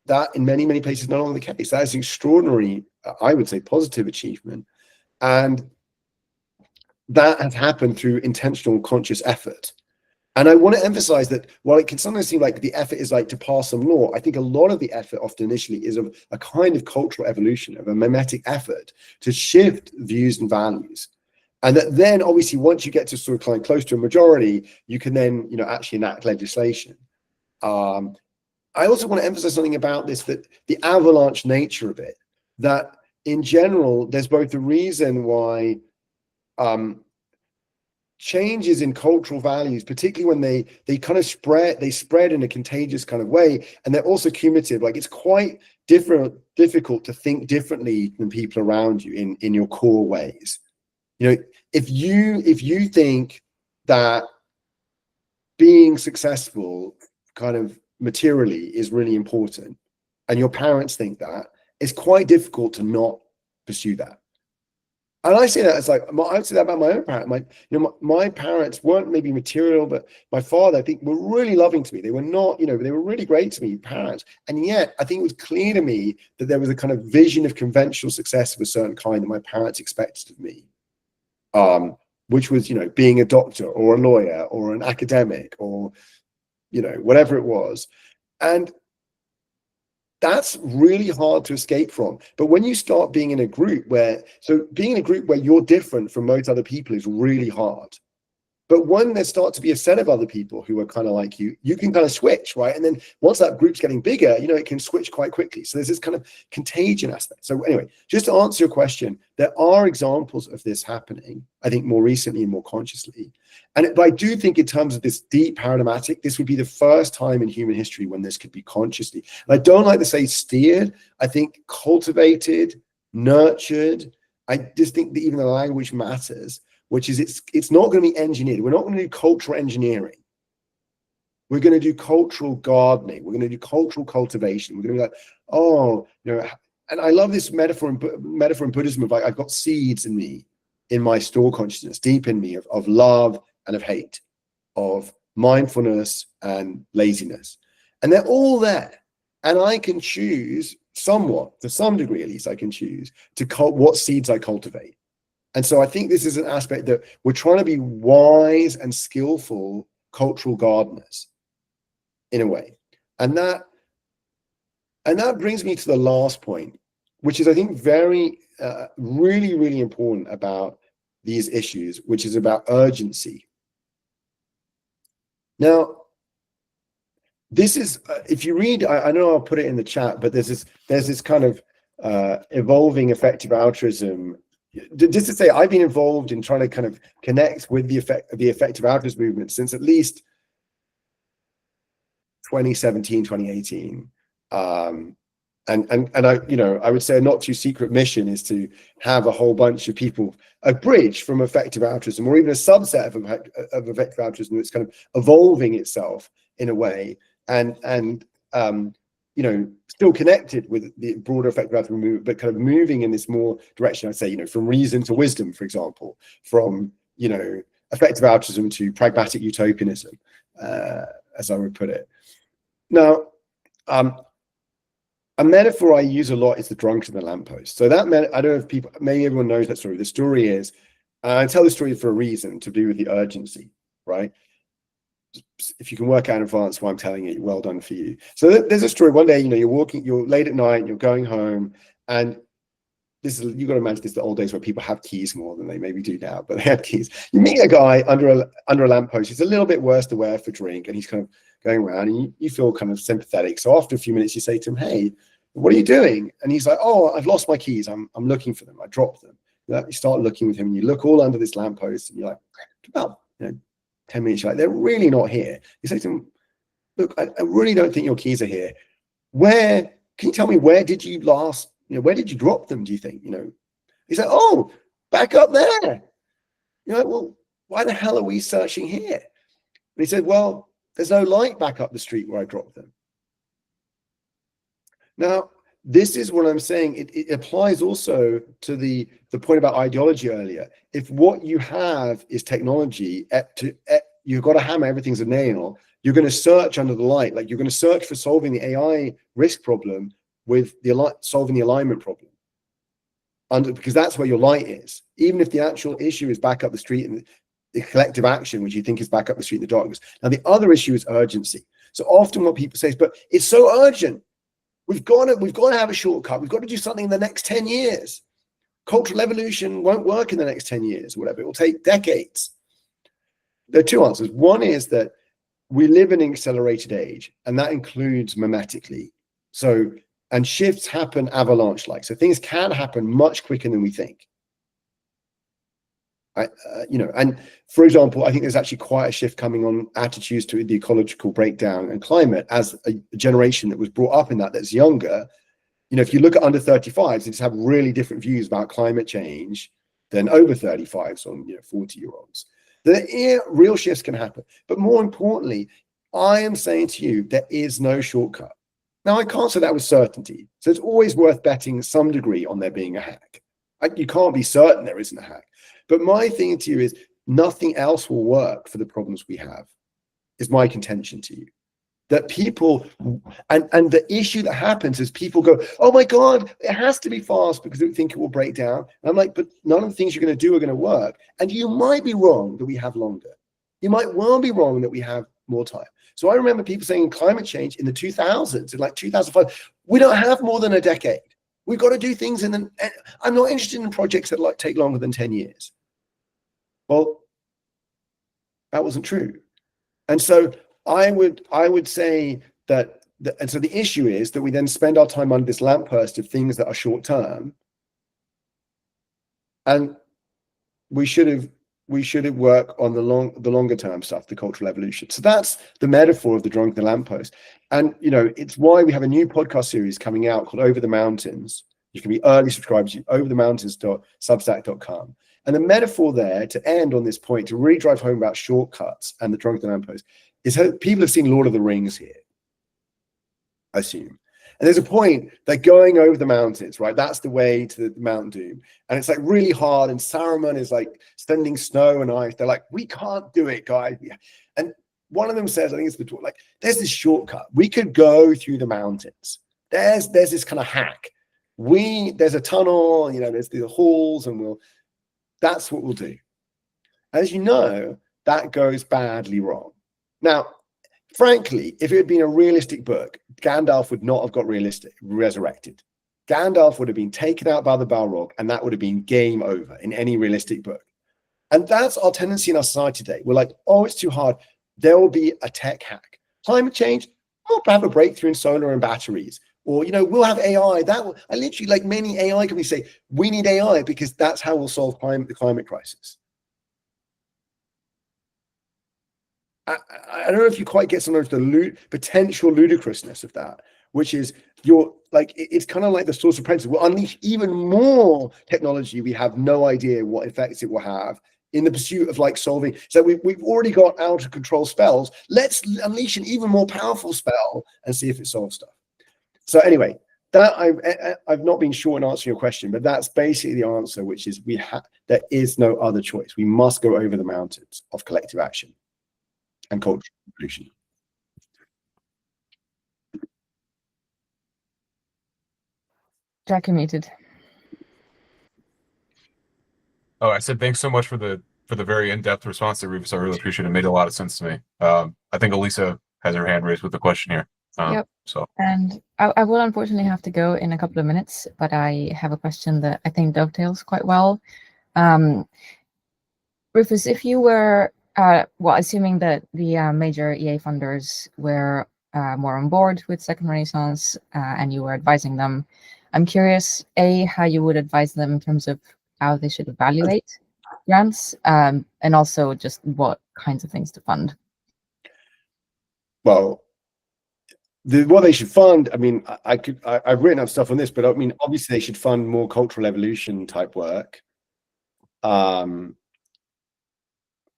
that in many places no longer the case. That is an extraordinary, I would say, positive achievement, and that has happened through intentional, conscious effort. And I want to emphasize that while it can sometimes seem like the effort is like to pass some law, I think a lot of the effort often initially is of a kind of cultural evolution, of a mimetic effort to shift views and values. And that then obviously once you get to sort of kind of close to a majority, you can then actually enact legislation. I also want to emphasize something about this, that the avalanche nature of it, that in general there's both a reason why changes in cultural values, particularly when they kind of spread in a contagious kind of way, and they're also cumulative. Like, it's quite difficult to think differently than people around you in your core ways. If you think that being successful kind of materially is really important, and your parents think that, it's quite difficult to not pursue that. And I say that as like, I would say that about my own parents. My parents weren't maybe material, but my father, I think, were really loving to me. They were not, they were really great to me, parents. And yet, I think it was clear to me that there was a kind of vision of conventional success of a certain kind that my parents expected of me, which was, being a doctor or a lawyer or an academic or, whatever it was. And that's really hard to escape from. But when you start being in a group where you're different from most other people is really hard. But when there starts to be a set of other people who are kind of like you can kind of switch, right? And then once that group's getting bigger, it can switch quite quickly. So there's this kind of contagion aspect. So anyway, just to answer your question, there are examples of this happening, I think, more recently and more consciously. But I do think in terms of this deep paradigmatic, this would be the first time in human history when this could be consciously. And I don't like to say steered. I think cultivated, nurtured. I just think that even the language matters, which is it's not going to be engineered. We're not going to do cultural engineering. We're going to do cultural gardening. We're going to do cultural cultivation. We're going to be like, and I love this metaphor in Buddhism of like, I've got seeds in me, in my store consciousness, deep in me of love and of hate. of mindfulness and laziness. And they're all there. And I can choose somewhat, to some degree at least, I can choose to what seeds I cultivate. And so I think this is an aspect that we're trying to be wise and skillful cultural gardeners in a way. And that brings me to the last point, which is, I think, very, really, really important about these issues, which is about urgency. Now, this is, if you read, I know I'll put it in the chat, but there's this kind of evolving effective altruism. Just to say, I've been involved in trying to kind of connect with the effective altruism movement since at least 2017, 2018. And I, you know, I would say a not too secret mission is to have a whole bunch of people, a bridge from effective altruism, or even a subset of effective altruism that's kind of evolving itself in a way, and you know, still connected with the broader effective altruism movement, but kind of moving in this more direction. I'd say, you know, from reason to wisdom, for example, from, you know, effective altruism to pragmatic utopianism, as I would put it. Now, a metaphor I use a lot is the drunk in the lamppost. So that I don't know if people, maybe everyone knows that story. The story is, I tell the story for a reason, to do with the urgency, right? If you can work out in advance why I'm telling it, well done for you. So there's a story. One day, you know, you're late at night, you're going home, and this is, you've got to imagine this, the old days where people have keys more than they maybe do now, but they have keys. You meet a guy under a lamppost. He's a little bit worse to wear for drink, and he's kind of going around, and you feel kind of sympathetic. So after a few minutes, you say to him, "Hey, what are you doing?" And he's like, "Oh, I've lost my keys. I'm looking for them. I dropped them." You start looking with him, and you look all under this lamppost, and you're like, about, you know, 10 minutes, you're like, they're really not here. You say to him, "Look, I really don't think your keys are here. Where, can you tell me, where did you last, you know, where did you drop them, do you think?" You know, he's like, "Oh, back up there." You're like, "Well, why the hell are we searching here?" And he said, "Well, there's no light back up the street where I dropped them." Now, this is what I'm saying. It applies also to the point about ideology earlier. If what you have is technology, you've got to hammer everything's a nail. You're going to search under the light. Like, you're going to search for solving the AI risk problem with solving the alignment problem, because that's where your light is. Even if the actual issue is back up the street and the collective action, which you think is back up the street in the darkness. Now, the other issue is urgency. So often what people say is, "But it's so urgent. We've got to have a shortcut. We've got to do something in the next 10 years. Cultural evolution won't work in the next 10 years, or whatever. It will take decades." There are two answers. One is that we live in an accelerated age, and that includes mimetically. So, and shifts happen avalanche-like. So things can happen much quicker than we think. You know, and for example, I think there's actually quite a shift coming on attitudes to the ecological breakdown and climate, as a generation that was brought up in that's younger. You know, if you look at under 35s, they just have really different views about climate change than over 35s on, you know, 40-year-olds. The real shifts can happen. But more importantly, I am saying to you, there is no shortcut. Now, I can't say that with certainty. So it's always worth betting some degree on there being a hack. You can't be certain there isn't a hack. But my thing to you is, nothing else will work for the problems we have, is my contention to you. That people, and the issue that happens is people go, "Oh my God, it has to be fast because they think it will break down." And I'm like, but none of the things you're going to do are going to work. And you might be wrong that we have longer. You might well be wrong that we have more time. So I remember people saying climate change in the 2000s, in like 2005, we don't have more than a decade. We've got to do things I'm not interested in projects that like take longer than 10 years. Well, that wasn't true. And so I would say that, and so the issue is that we then spend our time under this lamppost of things that are short term, and we should work on the longer term stuff, the cultural evolution. So that's the metaphor of the drunk in the lamppost. And, you know, it's why we have a new podcast series coming out called Over the Mountains. You can be early subscribers to overthemountains.substack.com. And the metaphor there, to end on this point, to really drive home about shortcuts and the drunk in the lamppost, is how people have seen Lord of the Rings here, I assume. And there's a point they're going over the mountains, right? That's the way to the Mount Doom. And it's like really hard. And Saruman is like sending snow and ice. They're like, we can't do it, guys. And one of them says, I think it's the like, there's this shortcut. We could go through the mountains. There's this kind of hack. There's a tunnel, you know, there's the halls, and that's what we'll do. As you know, that goes badly wrong. Now, frankly, if it had been a realistic book, Gandalf would not have got resurrected. Gandalf would have been taken out by the Balrog, and that would have been game over in any realistic book. And that's our tendency in our society today. We're like, oh, it's too hard. There will be a tech hack. Climate change, we'll have a breakthrough in solar and batteries. Or, you know, we'll have AI. I literally, like many AI companies say, we need AI because that's how we'll solve the climate crisis. I don't know if you quite get sometimes the potential ludicrousness of that, which is it's kind of like the source of prejudice. We'll unleash even more technology. We have no idea what effects it will have in the pursuit of like solving. So we've already got out of control spells. Let's unleash an even more powerful spell and see if it solves stuff. So anyway, that I've not been short in answering your question, but that's basically the answer, which is there is no other choice. We must go over the mountains of collective action and cultural revolution. Jack, you're muted. Oh, I said thanks so much for the very in-depth response to Rufus. I really appreciate it. It made a lot of sense to me. I think Elisa has her hand raised with the question here. Yep. So, and I will unfortunately have to go in a couple of minutes, but I have a question that I think dovetails quite well. Rufus, if you were, assuming that the major EA funders were more on board with Second Renaissance and you were advising them, I'm curious, A, how you would advise them in terms of how they should evaluate grants, and also just what kinds of things to fund. Well, what they should fund, I mean, I've written up stuff on this, but I mean, obviously they should fund more cultural evolution type work. I mean,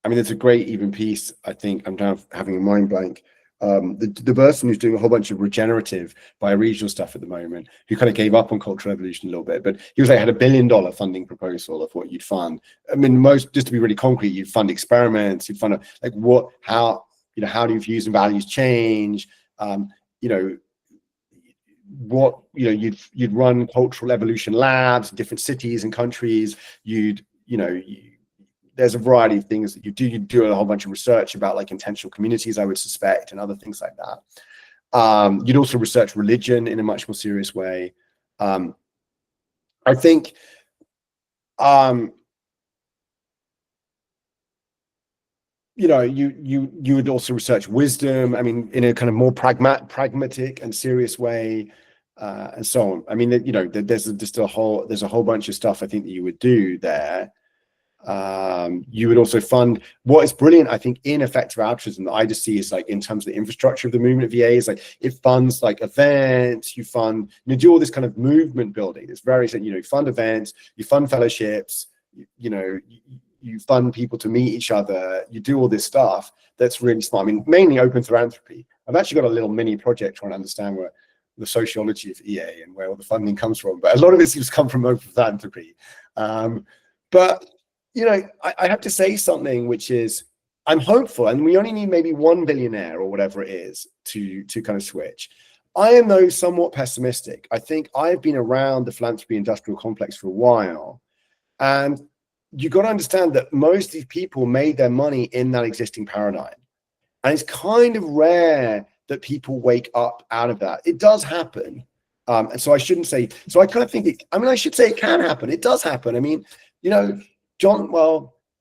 there's a great even piece, I think, I'm now having a mind blank. The person who's doing a whole bunch of regenerative bioregional stuff at the moment, who kind of gave up on cultural evolution a little bit, but he was like, had $1 billion funding proposal of what you'd fund. I mean, just to be really concrete, you'd fund experiments, you'd fund like how do views and values change? You'd run cultural evolution labs in different cities and countries. There's a variety of things that you do. You do a whole bunch of research about like intentional communities, I would suspect, and other things like that. You'd also research religion in a much more serious way. I think you would also research wisdom, I mean, in a kind of more pragmatic and serious way, and so on. I mean, there's a whole bunch of stuff I think that you would do there. You would also fund what is brilliant, I think, in effective altruism that I just see is like in terms of the infrastructure of the movement of VAs, like it funds like events, you do all this kind of movement building. It's very, you fund events, you fund fellowships, you fund people to meet each other, you do all this stuff that's really smart. I mean, mainly open philanthropy. I've actually got a little mini project trying to understand where the sociology of EA and where all the funding comes from, but a lot of it seems to come from open philanthropy. But I have to say something, which is I'm hopeful, and we only need maybe one billionaire or whatever it is to kind of switch. I am, though, somewhat pessimistic. I think I've been around the philanthropy industrial complex for a while, and you've got to understand that most of these people made their money in that existing paradigm. And it's kind of rare that people wake up out of that. It does happen. And so I shouldn't say, so I kind of think, I should say it can happen. It does happen. I mean,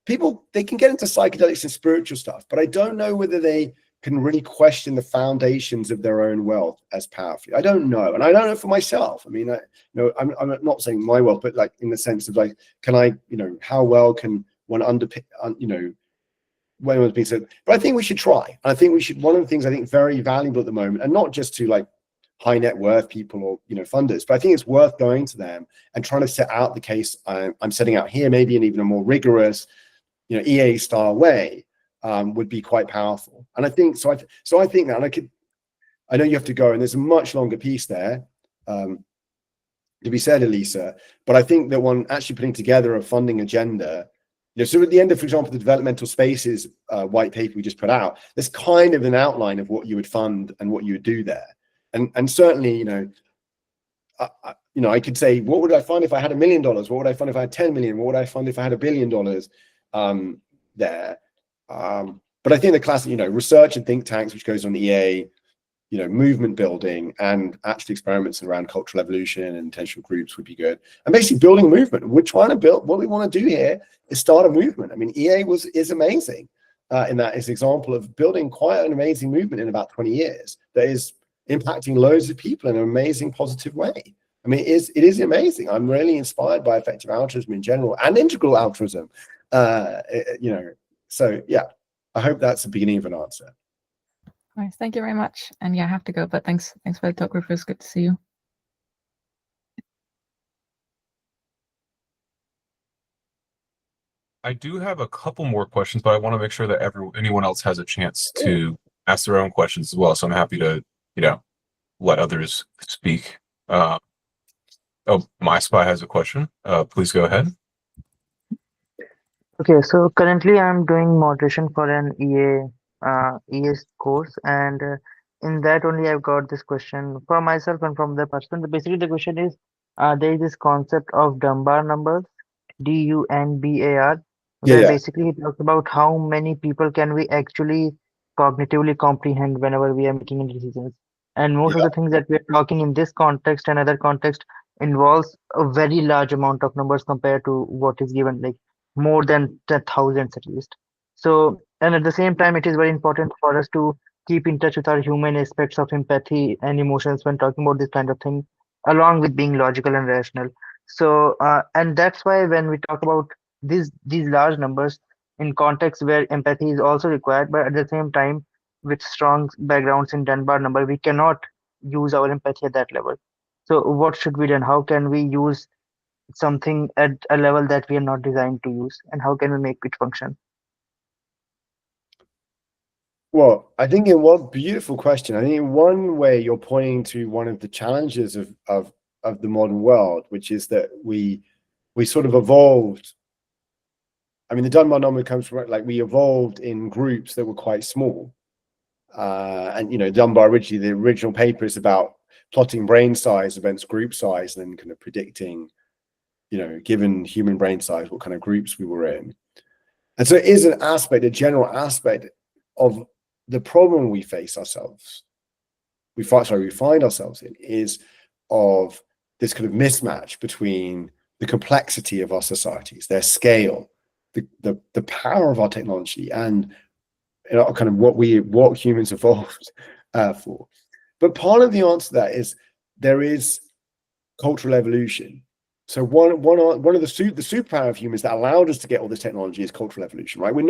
people, they can get into psychedelics and spiritual stuff, but I don't know whether they can really question the foundations of their own wealth as powerfully. I don't know. And I don't know for myself. I mean, I'm not saying my wealth, but like in the sense of like, can I, how well can one underpin, when one's being said, but I think we should try. I think we should, one of the things I think very valuable at the moment, and not just to like high net worth people or, funders, but I think it's worth going to them and trying to set out the case I'm setting out here, maybe in even a more rigorous, EA style way, would be quite powerful. And I think, so I think that, and I know you have to go, and there's a much longer piece there. to be said, Elisa. But I think that one actually putting together a funding agenda, so at the end of, for example, the developmental spaces white paper we just put out, there's kind of an outline of what you would fund and what you would do there. And certainly, I could say, what would I fund if I had $1 million? What would I fund if I had 10 million? What would I fund if I had $1 billion there? But I think the classic, research and think tanks, which goes on EA, movement building and actual experiments around cultural evolution and intentional groups would be good. And basically building a movement. We're trying to build, what we want to do here is start a movement. I mean, EA is amazing in that is example of building quite an amazing movement in about 20 years that is impacting loads of people in an amazing positive way. I mean, it is amazing. I'm really inspired by effective altruism in general and integral altruism. So yeah, I hope that's the beginning of an answer. Nice, thank you very much. And yeah, I have to go, but thanks for the talk, Rufus. Good to see you. I do have a couple more questions, but I want to make sure that anyone else has a chance to ask their own questions as well. So I'm happy to, let others speak. My Spy has a question. Please go ahead. Okay, so currently I'm doing moderation for an EA course, and in that only I've got this question for myself and from the person. Basically, the question is, there is this concept of Dunbar numbers, DUNBAR, where basically it talks about how many people can we actually cognitively comprehend whenever we are making any decisions. And most of the things that we're talking in this context and other context involves a very large amount of numbers compared to what is given, like more than thousands at least. So, and at the same time, it is very important for us to keep in touch with our human aspects of empathy and emotions when talking about this kind of thing, along with being logical and rational. So, and that's why when we talk about these large numbers in context where empathy is also required, but at the same time, with strong backgrounds in Dunbar number, we cannot use our empathy at that level. So, what should be done? How can we use something at a level that we are not designed to use, and how can we make it function? Well, I think in one beautiful question, I think in one way you're pointing to one of the challenges of the modern world, which is that we sort of evolved. I mean, the Dunbar number comes from we evolved in groups that were quite small. And Dunbar originally, the original paper is about plotting brain size against group size and then kind of predicting, given human brain size, what kind of groups we were in. And so it is an aspect, a general aspect of the problem we find ourselves in, is of this kind of mismatch between the complexity of our societies, their scale, the power of our technology, and kind of what humans evolved for. But part of the answer to that is there is cultural evolution. So one of the superpower of humans that allowed us to get all this technology is cultural evolution, right? We're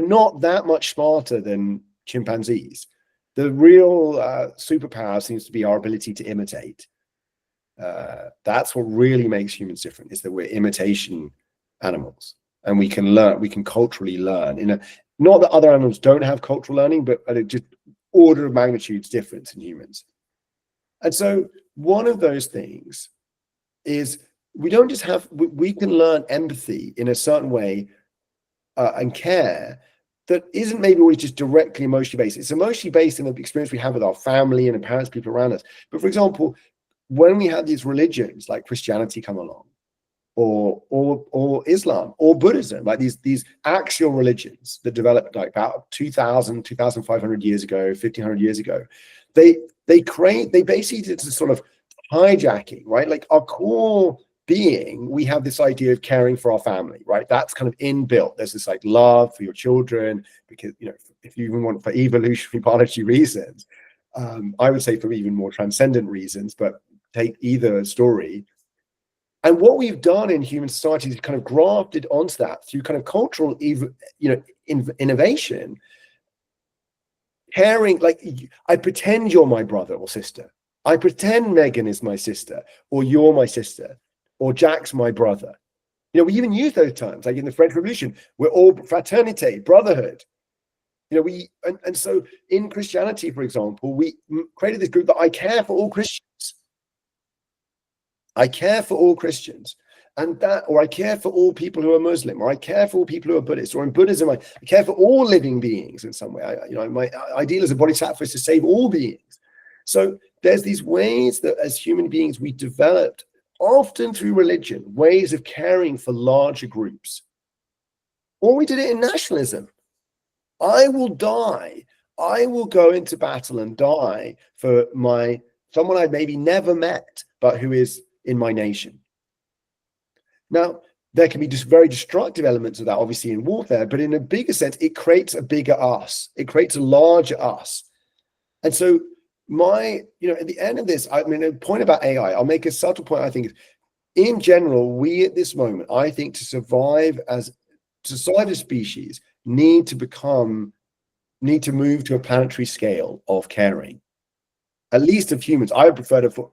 not that much smarter than chimpanzees. The real superpower seems to be our ability to imitate. That's what really makes humans different, is that we're imitation animals, and we can learn. We can culturally learn. Not that other animals don't have cultural learning, but just order of magnitude difference in humans. And so one of those things is we don't just have, we can learn empathy in a certain way and care that isn't maybe always just directly emotionally based. It's emotionally based in the experience we have with our family and the parents, people around us. But for example, when we have these religions like Christianity come along, or Islam or Buddhism, like these axial religions that developed like about 2,000, 2,500 years ago, 1,500 years ago, they basically did this sort of hijacking, right? Like our core being, we have this idea of caring for our family, right? That's kind of inbuilt. There's this like love for your children, because if you even want for evolutionary biology reasons, I would say for even more transcendent reasons, but take either story. And what we've done in human society is kind of grafted onto that through kind of cultural, innovation. Caring, like I pretend you're my brother or sister. I pretend Megan is my sister, or you're my sister, or Jack's my brother. We even use those terms, like in the French Revolution, we're all fraternité, brotherhood. And so in Christianity, for example, we created this group that I care for all Christians. I care for all Christians, or I care for all people who are Muslim, or I care for all people who are Buddhist, or in Buddhism, I care for all living beings in some way. My ideal as a bodhisattva is to save all beings. So there's these ways that as human beings, we developed, often through religion, ways of caring for larger groups. Or we did it in nationalism. I will die. I will go into battle and die for someone I maybe never met, but who is in my nation. Now, there can be just very destructive elements of that, obviously, in warfare, but in a bigger sense, it creates a bigger us. It creates a larger us. And so at the end of this, I mean, a point about AI, I'll make a subtle point, I think, in general, we at this moment, I think to survive as species, need to move to a planetary scale of caring, at least of humans. I would prefer to for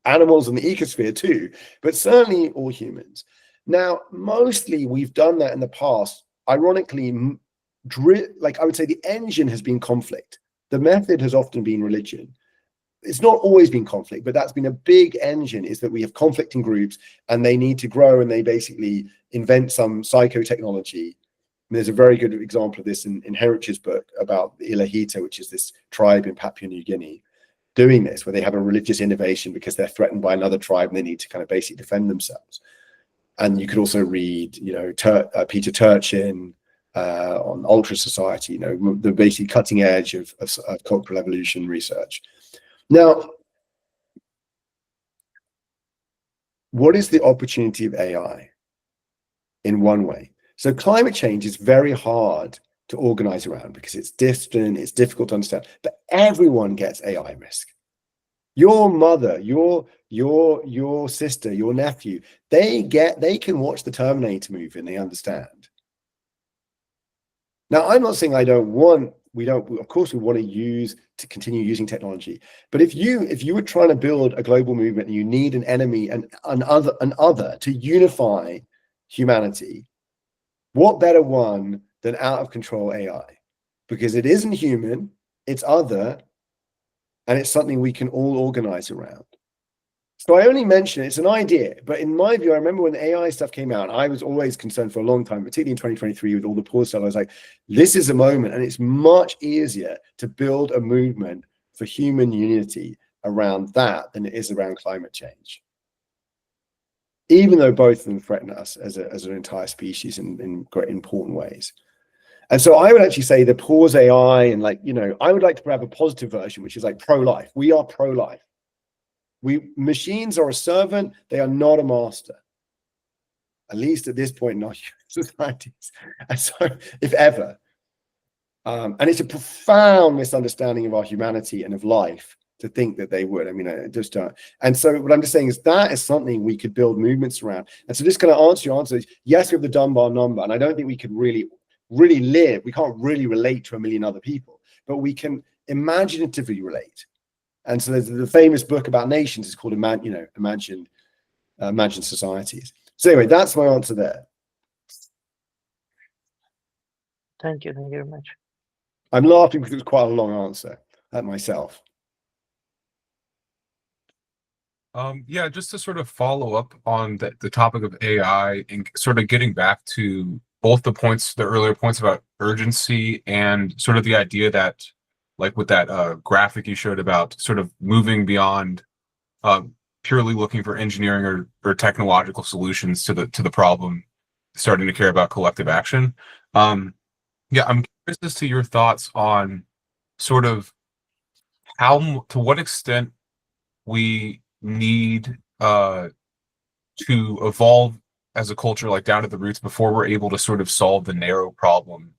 animals in the ecosphere too, but certainly all humans. Now, mostly we've done that in the past. Ironically, like I would say the engine has been conflict. The method has often been religion. It's not always been conflict, but that's been a big engine, is that we have conflicting groups and they need to grow, and they basically invent some psychotechnology. And there's a very good example of this in Herrich's book about the Ilahita, which is this tribe in Papua New Guinea, doing this, where they have a religious innovation because they're threatened by another tribe and they need to kind of basically defend themselves. And you could also read, Peter Turchin on Ultra Society, the basically cutting edge of cultural evolution research. Now, what is the opportunity of AI? In one way. So climate change is very hard to organize around because it's distant, it's difficult to understand, but everyone gets AI risk. Your mother, your sister, your nephew, they can watch the Terminator movie and they understand. Now, I'm not saying of course we want to continue using technology, but if you were trying to build a global movement and you need an enemy and an other to unify humanity, what better one than out of control AI? Because it isn't human, it's other, and it's something we can all organize around. So I only mention it's an idea, but in my view, I remember when the AI stuff came out, I was always concerned for a long time, particularly in 2023 with all the poor stuff. I was like, this is a moment, and it's much easier to build a movement for human unity around that than it is around climate change. Even though both of them threaten us as an entire species in great important ways. And so I would actually say the pause AI and I would like to have a positive version, which is like pro-life. We are pro-life. Machines are a servant, they are not a master. At least at this point in our societies. And so, if ever. And it's a profound misunderstanding of our humanity and of life to think that they would. I mean, I just don't. And so what I'm just saying is that is something we could build movements around. And so this kind of answer your answer is, yes, we have the Dunbar number. And I don't think we could really live. We can't really relate to a million other people, but we imaginatively relate. And so there's the famous book about nations is called Imagined Societies. So anyway, that's my answer there. Thank you very much. I'm laughing because it was quite a long answer at myself. Yeah, just to sort of follow up on the topic of AI and sort of getting back to both the earlier points about urgency and sort of the idea that, like with that graphic you showed about sort of moving beyond purely looking for engineering or technological solutions to the problem, starting to care about collective action. Yeah, I'm curious as to your thoughts on sort of to what extent we need to evolve as a culture, like down to the roots, before we're able to sort of solve the narrow problem,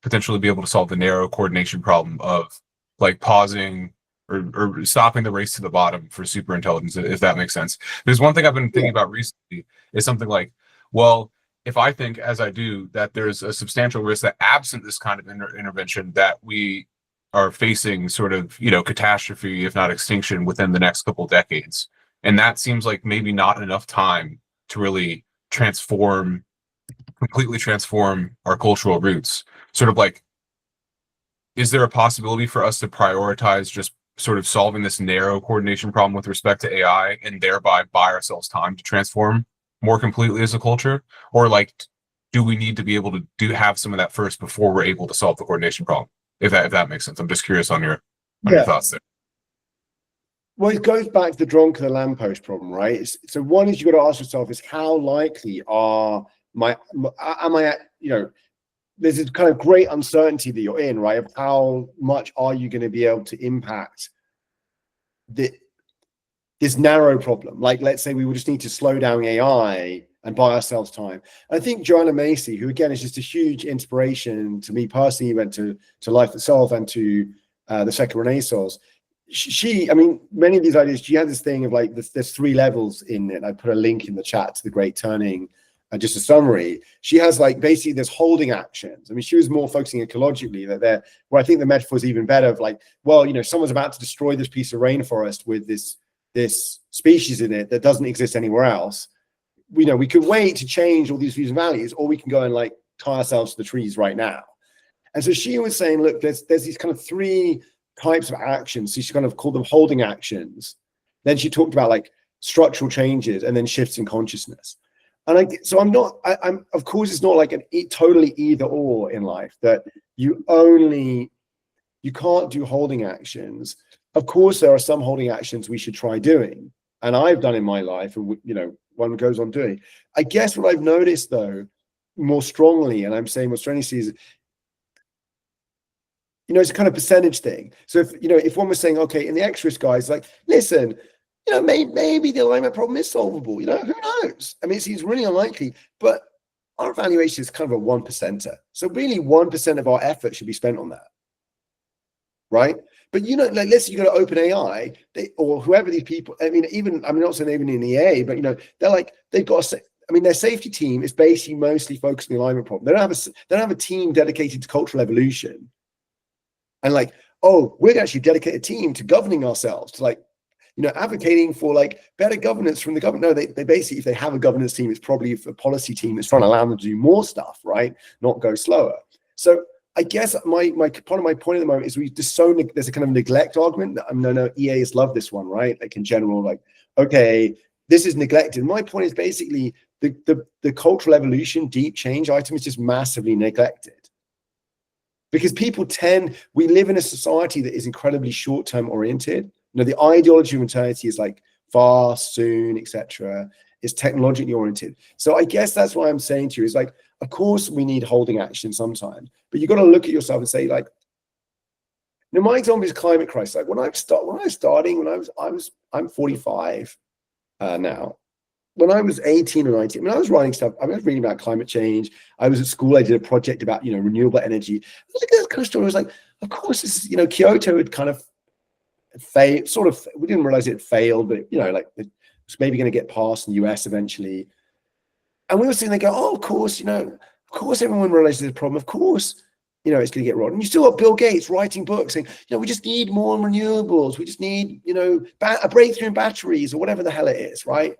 potentially be able to solve the narrow coordination problem of like pausing or stopping the race to the bottom for super intelligence, if that makes sense. There's one thing I've been thinking about recently is something like, well, if I think, as I do, that there's a substantial risk that absent this kind of intervention, that we are facing sort of, catastrophe, if not extinction, within the next couple of decades. And that seems like maybe not enough time to really completely transform our cultural roots. Sort of like, is there a possibility for us to prioritize just sort of solving this narrow coordination problem with respect to AI and thereby buy ourselves time to transform more completely as a culture? Or like, do we need to be able to have some of that first before we're able to solve the coordination problem? If that makes sense. I'm just curious on your thoughts there. Well, it goes back to the drunk and the lamppost problem, right? So one is you got to ask yourself is how likely am I, you know, there's this kind of great uncertainty that you're in, right? Of how much are you going to be able to impact this narrow problem? Like, let's say we would just need to slow down AI and buy ourselves time. I think Joanna Macy, who again is just a huge inspiration to me personally, went to Life Itself and to the Second Renaissance. I mean, many of these ideas, she had this thing of like, there's 3 levels in it. I put a link in the chat to the Great Turning, just a summary. She has like, basically there's holding actions. I mean, she was more focusing ecologically where I think the metaphor is even better of like, well, you know, someone's about to destroy this piece of rainforest with this species in it that doesn't exist anywhere else. You know, we could wait to change all these views and values, or we can go and like tie ourselves to the trees right now. And so she was saying, look, there's these kind of 3 types of actions. So she kind of called them holding actions. Then she talked about like structural changes and then shifts in consciousness. And I'm of course, it's not like totally either or in life that you can't do holding actions. Of course, there are some holding actions we should try doing. And I've done in my life, and you know, one goes on doing. I guess what I've noticed though, more strongly, and I'm saying more strongly, is, you know, it's a kind of percentage thing. So if one was saying, okay, in the X-risk guys, like, listen, you know, maybe the alignment problem is solvable. You know, who knows? I mean, it seems really unlikely, but our evaluation is kind of a 1%er. So really 1% of our effort should be spent on that, right? But, you know, like, let's say you go to OpenAI, or whoever these people, I mean, I'm not saying even in EA, but, you know, their safety team is basically mostly focused on the alignment problem. They don't have a team dedicated to cultural evolution. And like, oh, we're going to actually dedicate a team to governing ourselves, to like, you know, advocating for like better governance from the government. No, they basically, if they have a governance team, it's probably a policy team that's trying to allow them to do more stuff, right? Not go slower. So I guess my part of my point at the moment is there's a kind of neglect argument. No, EAs love this one, right? Like in general, like, okay, this is neglected. My point is basically the cultural evolution, deep change item is just massively neglected. Because we live in a society that is incredibly short-term oriented. You know, the ideology of eternity is like fast, soon, etc. Is technologically oriented. So I guess that's why I'm saying to you is like, of course we need holding action sometimes, but you got to look at yourself and say like, you know, my example is climate crisis. Like I'm 45 now. When I was 18 or 19, I mean, I was writing stuff. I was reading about climate change. I was at school. I did a project about, you know, renewable energy. Like that kind of story. I was like, of course, this is, you know, Kyoto had kind of failed. Sort of, we didn't realize it failed, but you know, like it was maybe going to get passed in the US eventually. And we were sitting there going, oh, of course, you know, of course, everyone realizes there's a problem. Of course, you know, it's going to get rotten. And you still got Bill Gates writing books saying, you know, we just need more renewables. We just need, you know, a breakthrough in batteries or whatever the hell it is, right?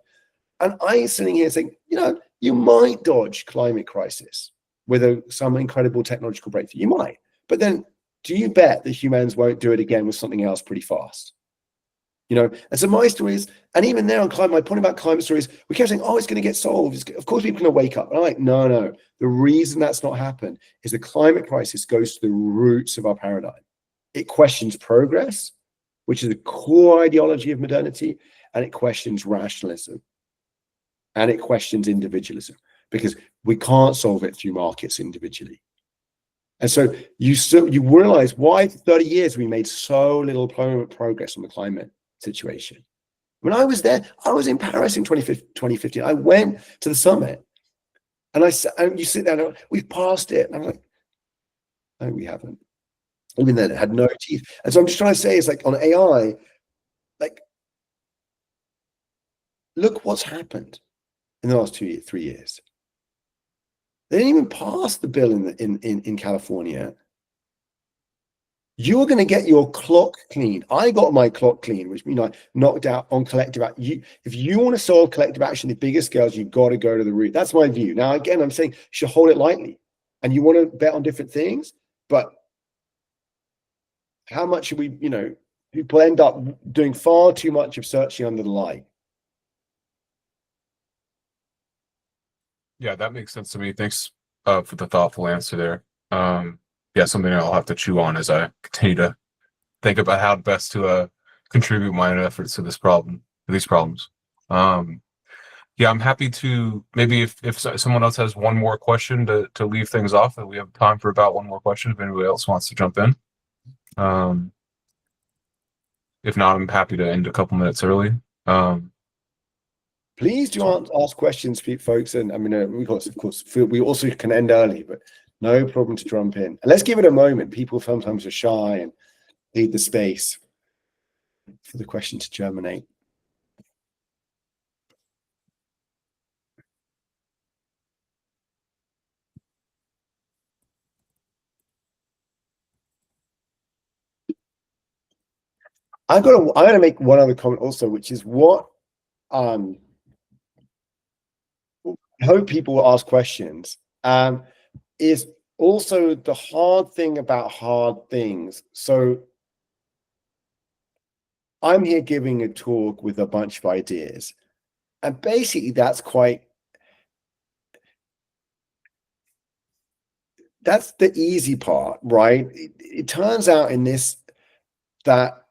And I'm sitting here saying, you know, you might dodge climate crisis with some incredible technological breakthrough. You might. But then do you bet that humans won't do it again with something else pretty fast? You know, and so my story is, and even there on climate, my point about climate stories, we kept saying, oh, it's going to get solved. Of course, people are going to wake up. And I'm like, no. The reason that's not happened is the climate crisis goes to the roots of our paradigm. It questions progress, which is the core ideology of modernity, and it questions rationalism. And it questions individualism, because we can't solve it through markets individually. And so you realize why for 30 years we made so little progress on the climate situation. When I was there, I was in Paris in 2015. I went to the summit, and you sit there and we've passed it. And I'm like, no, we haven't. Even then, it had no teeth. And so I'm just trying to say is like on AI, like, look what's happened in the last 3 years. They didn't even pass the bill in California. You're going to get your clock clean. I got my clock clean, which means I knocked out on collective action. If you want to solve collective action, the bigger scales, you've got to go to the root. That's my view. Now, again, I'm saying you should hold it lightly, and you want to bet on different things, but how much should we, you know, people end up doing far too much of searching under the light. Yeah, that makes sense to me. Thanks for the thoughtful answer there. Yeah, something I'll have to chew on as I continue to think about how best to contribute my own efforts to this problem, to these problems. Yeah, I'm happy to maybe if someone else has one more question to leave things off, that we have time for about one more question if anybody else wants to jump in. If not, I'm happy to end a couple minutes early. Please do ask questions, folks. And I mean, we also can end early, but no problem to jump in. And let's give it a moment. People sometimes are shy and need the space for the question to germinate. I'm gonna make one other comment also, which is what I hope people will ask questions. Is also the hard thing about hard things. So I'm here giving a talk with a bunch of ideas, and basically that's the easy part, right? It turns out in this that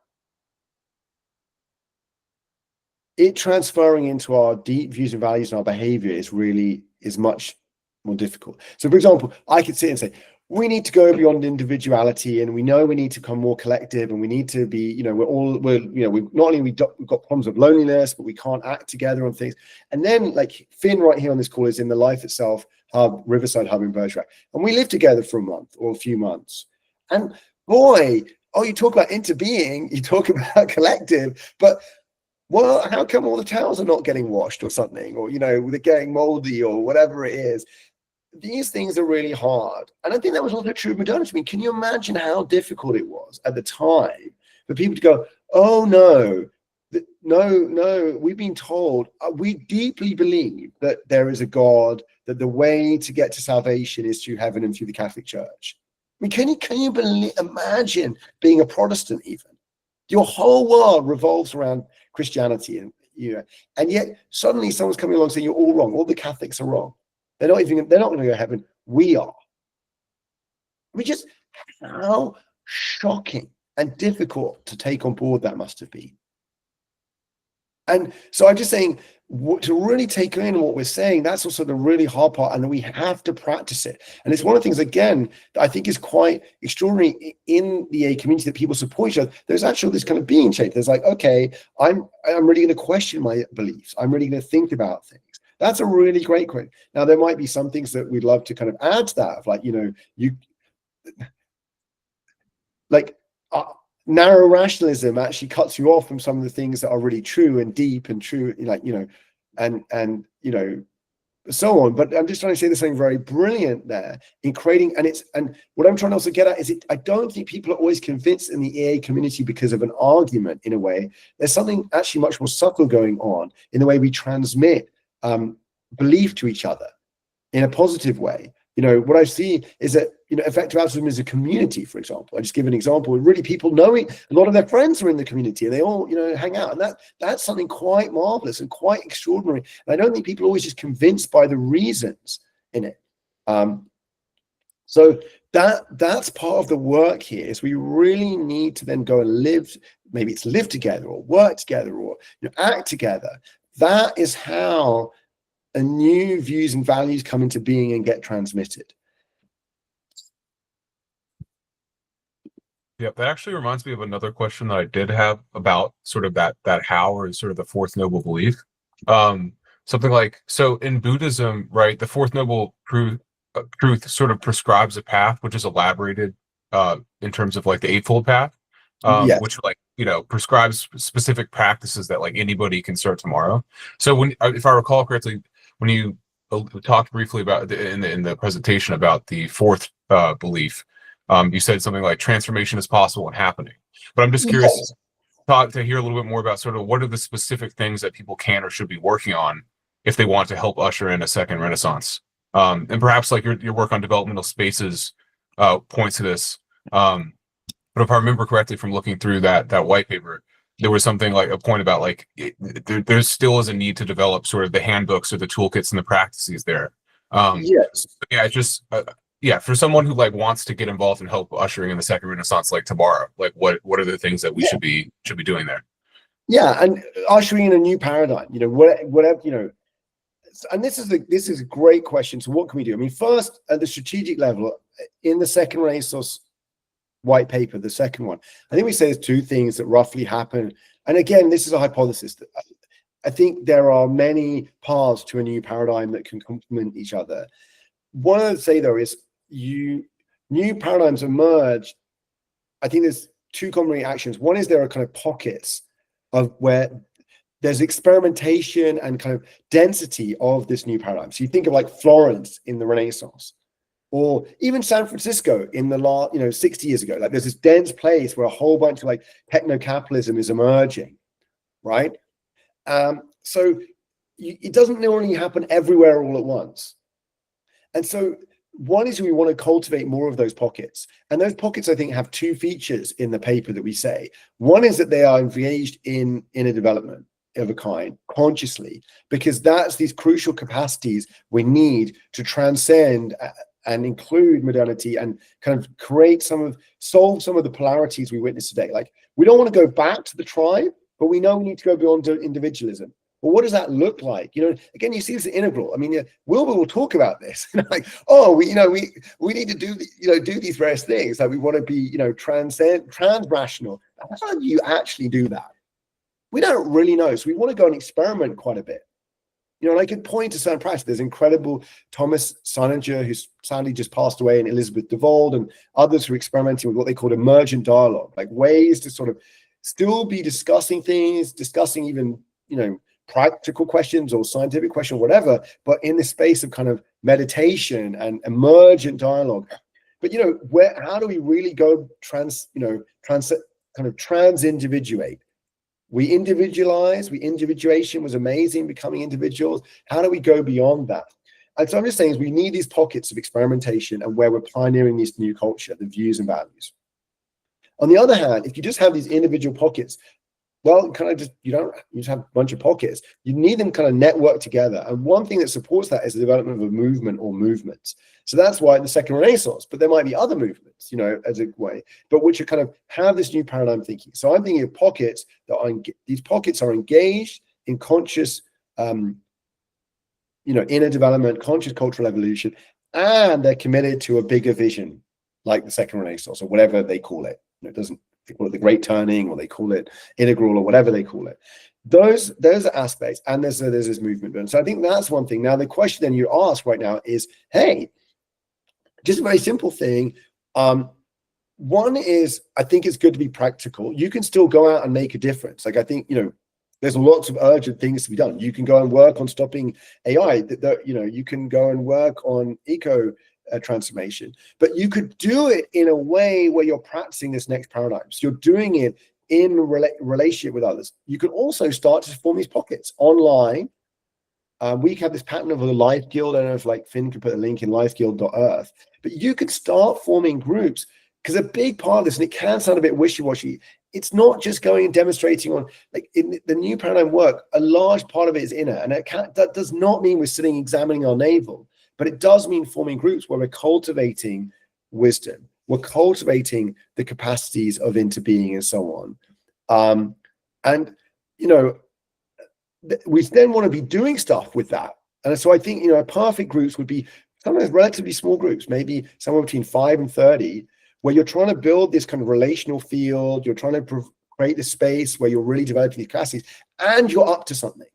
it transferring into our deep views and values and our behavior is much more difficult. So, for example, I could sit and say, we need to go beyond individuality, and we know we need to become more collective, and we need to be, we've not only we've got problems of loneliness, but we can't act together on things. And then, like Finn right here on this call is in the Life Itself hub, Riverside hub in Bergerac, and we live together for a month or a few months. And boy, you talk about interbeing, you talk about collective, but well, how come all the towels are not getting washed or something, or they're getting moldy or whatever it is? These things are really hard. And I think that was also true of modernity. I mean, can you imagine how difficult it was at the time for people to go, oh no, we've been told, we deeply believe that there is a God, that the way to get to salvation is through heaven and through the Catholic Church. I mean, can you imagine being a Protestant even? Your whole world revolves around Christianity, and yet suddenly someone's coming along saying you're all wrong. All the Catholics are wrong. They're not going to go to heaven. We are. I mean, just how shocking and difficult to take on board that must have been. And so I'm just saying, to really take in what we're saying, that's also the really hard part, and we have to practice it. And it's one of the things, again, that I think is quite extraordinary in the AA community, that people support each other. There's actually this kind of being change. There's like, okay, I'm really going to question my beliefs. I'm really going to think about things. That's a really great question. Now, there might be some things that we'd love to kind of add to that, of narrow rationalism actually cuts you off from some of the things that are really true and deep and true, and so on. But I'm just trying to say there's something very brilliant there in creating, and what I'm trying to also get at is I don't think people are always convinced in the EA community because of an argument. In a way, there's something actually much more subtle going on in the way we transmit belief to each other in a positive way. What I see is that, effective altruism is a community, for example. I just give an example. And really, people knowing a lot of their friends are in the community, and they all, hang out. And that's something quite marvelous and quite extraordinary. And I don't think people are always just convinced by the reasons in it. So that's part of the work here, is we really need to then go and live, maybe it's live together or work together or act together. That is how a new views and values come into being and get transmitted. Yeah, that actually reminds me of another question that I did have about sort of that how, or sort of the fourth noble belief. Something like, so in Buddhism, right, the fourth noble truth sort of prescribes a path which is elaborated in terms of like the Eightfold Path, Yes. which prescribes specific practices that like anybody can start tomorrow. So when, if I recall correctly, when you talked briefly about in the presentation about the fourth belief, you said something like transformation is possible and happening. But I'm just curious to hear a little bit more about sort of what are the specific things that people can or should be working on if they want to help usher in a second Renaissance. And perhaps like your work on developmental spaces points to this. But if I remember correctly from looking through that white paper, there was something like a point about like there still is a need to develop sort of the handbooks or the toolkits and the practices there. Yes. Yeah, it's just yeah, for someone who like wants to get involved and help ushering in the second Renaissance like tomorrow, like what are the things that we should be doing there? Yeah, and ushering in a new paradigm, whatever, and this is a great question. So what can we do? I mean, first at the strategic level, in the second Renaissance white paper, the second one, I think we say there's two things that roughly happen. And again, this is a hypothesis. I think there are many paths to a new paradigm that can complement each other. One I would say though is new paradigms emerge. I think there's two common reactions. One is there are kind of pockets of where there's experimentation and kind of density of this new paradigm. So you think of like Florence in the Renaissance, or even San Francisco in the last, 60 years ago. Like there's this dense place where a whole bunch of like techno-capitalism is emerging, right? So it doesn't normally happen everywhere all at once. And so one is we want to cultivate more of those pockets. And those pockets, I think, have two features in the paper that we say. One is that they are engaged in a development of a kind consciously, because that's these crucial capacities we need to transcend and include modernity and kind of solve some of the polarities we witness today. Like, we don't want to go back to the tribe, but we know we need to go beyond individualism. Well, what does that look like? Again, you see this integral. I mean, Wilbur will talk about this. Like, oh, we need to do these various things. Like, we want to be, trans-rational. How do you actually do that? We don't really know. So we want to go and experiment quite a bit. And I could point to certain practice. There's incredible Thomas Sininger, who's sadly just passed away, and Elizabeth DeVold, and others who are experimenting with what they call emergent dialogue, like ways to sort of still be discussing things, discussing even, practical questions or scientific question or whatever, but in the space of kind of meditation and emergent dialogue. But how do we really go trans-individuate? We individualize, individuation was amazing, becoming individuals. How do we go beyond that? And so I'm just saying is we need these pockets of experimentation and where we're pioneering this new culture, the views and values. On the other hand, if you just have these individual pockets, well, you just have a bunch of pockets. You need them kind of network together. And one thing that supports that is the development of a movement or movements. So that's why the second Renaissance, but there might be other movements, as a way, but which are kind of have this new paradigm thinking. So I'm thinking of pockets these pockets are engaged in conscious, inner development, conscious cultural evolution, and they're committed to a bigger vision, like the second Renaissance or whatever they call it. They call it the Great Turning, or they call it integral, or whatever they call it. Those are aspects, and there's this movement. And so I think that's one thing. Now, the question then you ask right now is, hey, just a very simple thing. One is, I think it's good to be practical. You can still go out and make a difference. Like, I think, there's lots of urgent things to be done. You can go and work on stopping AI. You can go and work on transformation, but you could do it in a way where you're practicing this next paradigm. So you're doing it in relationship with others. You can also start to form these pockets online. We have this pattern of the Life Guild. I don't know if like Finn could put a link in lifeguild.earth, but you could start forming groups, because a big part of this, and it can sound a bit wishy-washy, it's not just going and demonstrating on, like, in the new paradigm work, a large part of it is inner, and that does not mean we're sitting examining our navel. But it does mean forming groups where we're cultivating wisdom, we're cultivating the capacities of interbeing and so on. We then want to be doing stuff with that. And so I think, perfect groups would be sometimes relatively small groups, maybe somewhere between 5 and 30, where you're trying to build this kind of relational field, you're trying to create this space where you're really developing these capacities, and you're up to something.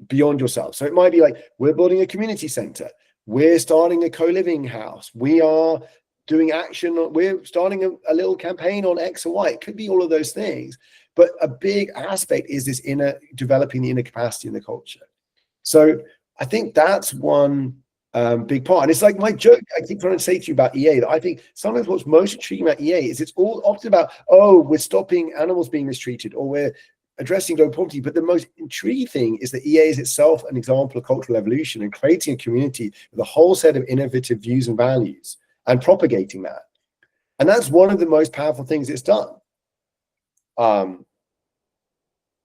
Beyond yourself. So it might be like, we're building a community center, we're starting a co-living house, we are doing action, we're starting a little campaign on X or Y. It could be all of those things, but a big aspect is this developing the inner capacity in the culture. So I think that's one big part. And it's like my joke I keep trying to say to you about EA, that I think sometimes what's most intriguing about EA is it's all often about, we're stopping animals being mistreated, or we're addressing global poverty. But the most intriguing thing is that EA is itself an example of cultural evolution and creating a community with a whole set of innovative views and values and propagating that. And that's one of the most powerful things it's done.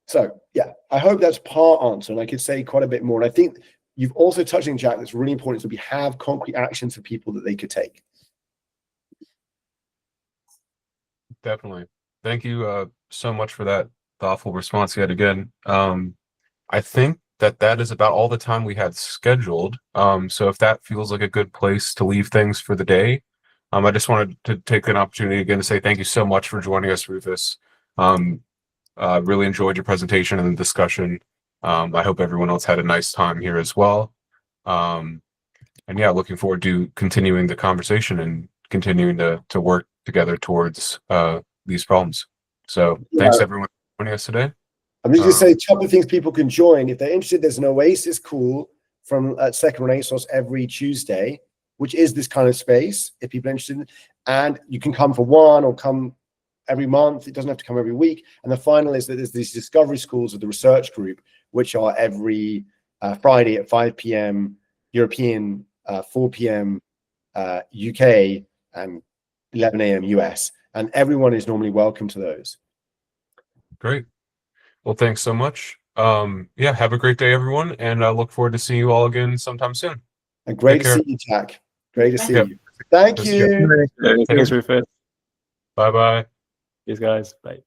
So yeah, I hope that's part answer, and I could say quite a bit more. And I think you've also touched on, Jack, that's really important, so we have concrete actions for people that they could take. Definitely. Thank you so much for that thoughtful response yet again. I think that is about all the time we had scheduled. So if that feels like a good place to leave things for the day, I just wanted to take an opportunity again to say thank you so much for joining us, Rufus. Really enjoyed your presentation and the discussion. I hope everyone else had a nice time here as well. And yeah, looking forward to continuing the conversation and continuing to work together towards these problems. So thanks everyone for joining us today. I'm just going to say a couple of things people can join. If they're interested, there's an Oasis call from at Second Renaissance every Tuesday, which is this kind of space, if people are interested. And you can come for one or come every month. It doesn't have to come every week. And the final is that there's these discovery schools of the research group, which are every Friday at 5 p.m. European, 4 p.m. UK, and 11 a.m. US. And everyone is normally welcome to those. Great. Well, thanks so much. Yeah, have a great day, everyone. And I look forward to seeing you all again sometime soon. And great Take to care. see you, Jack. Great to see Yep. you. Thank Yes, you. Thanks, Rufus. Bye-bye. Cheers, guys. Bye.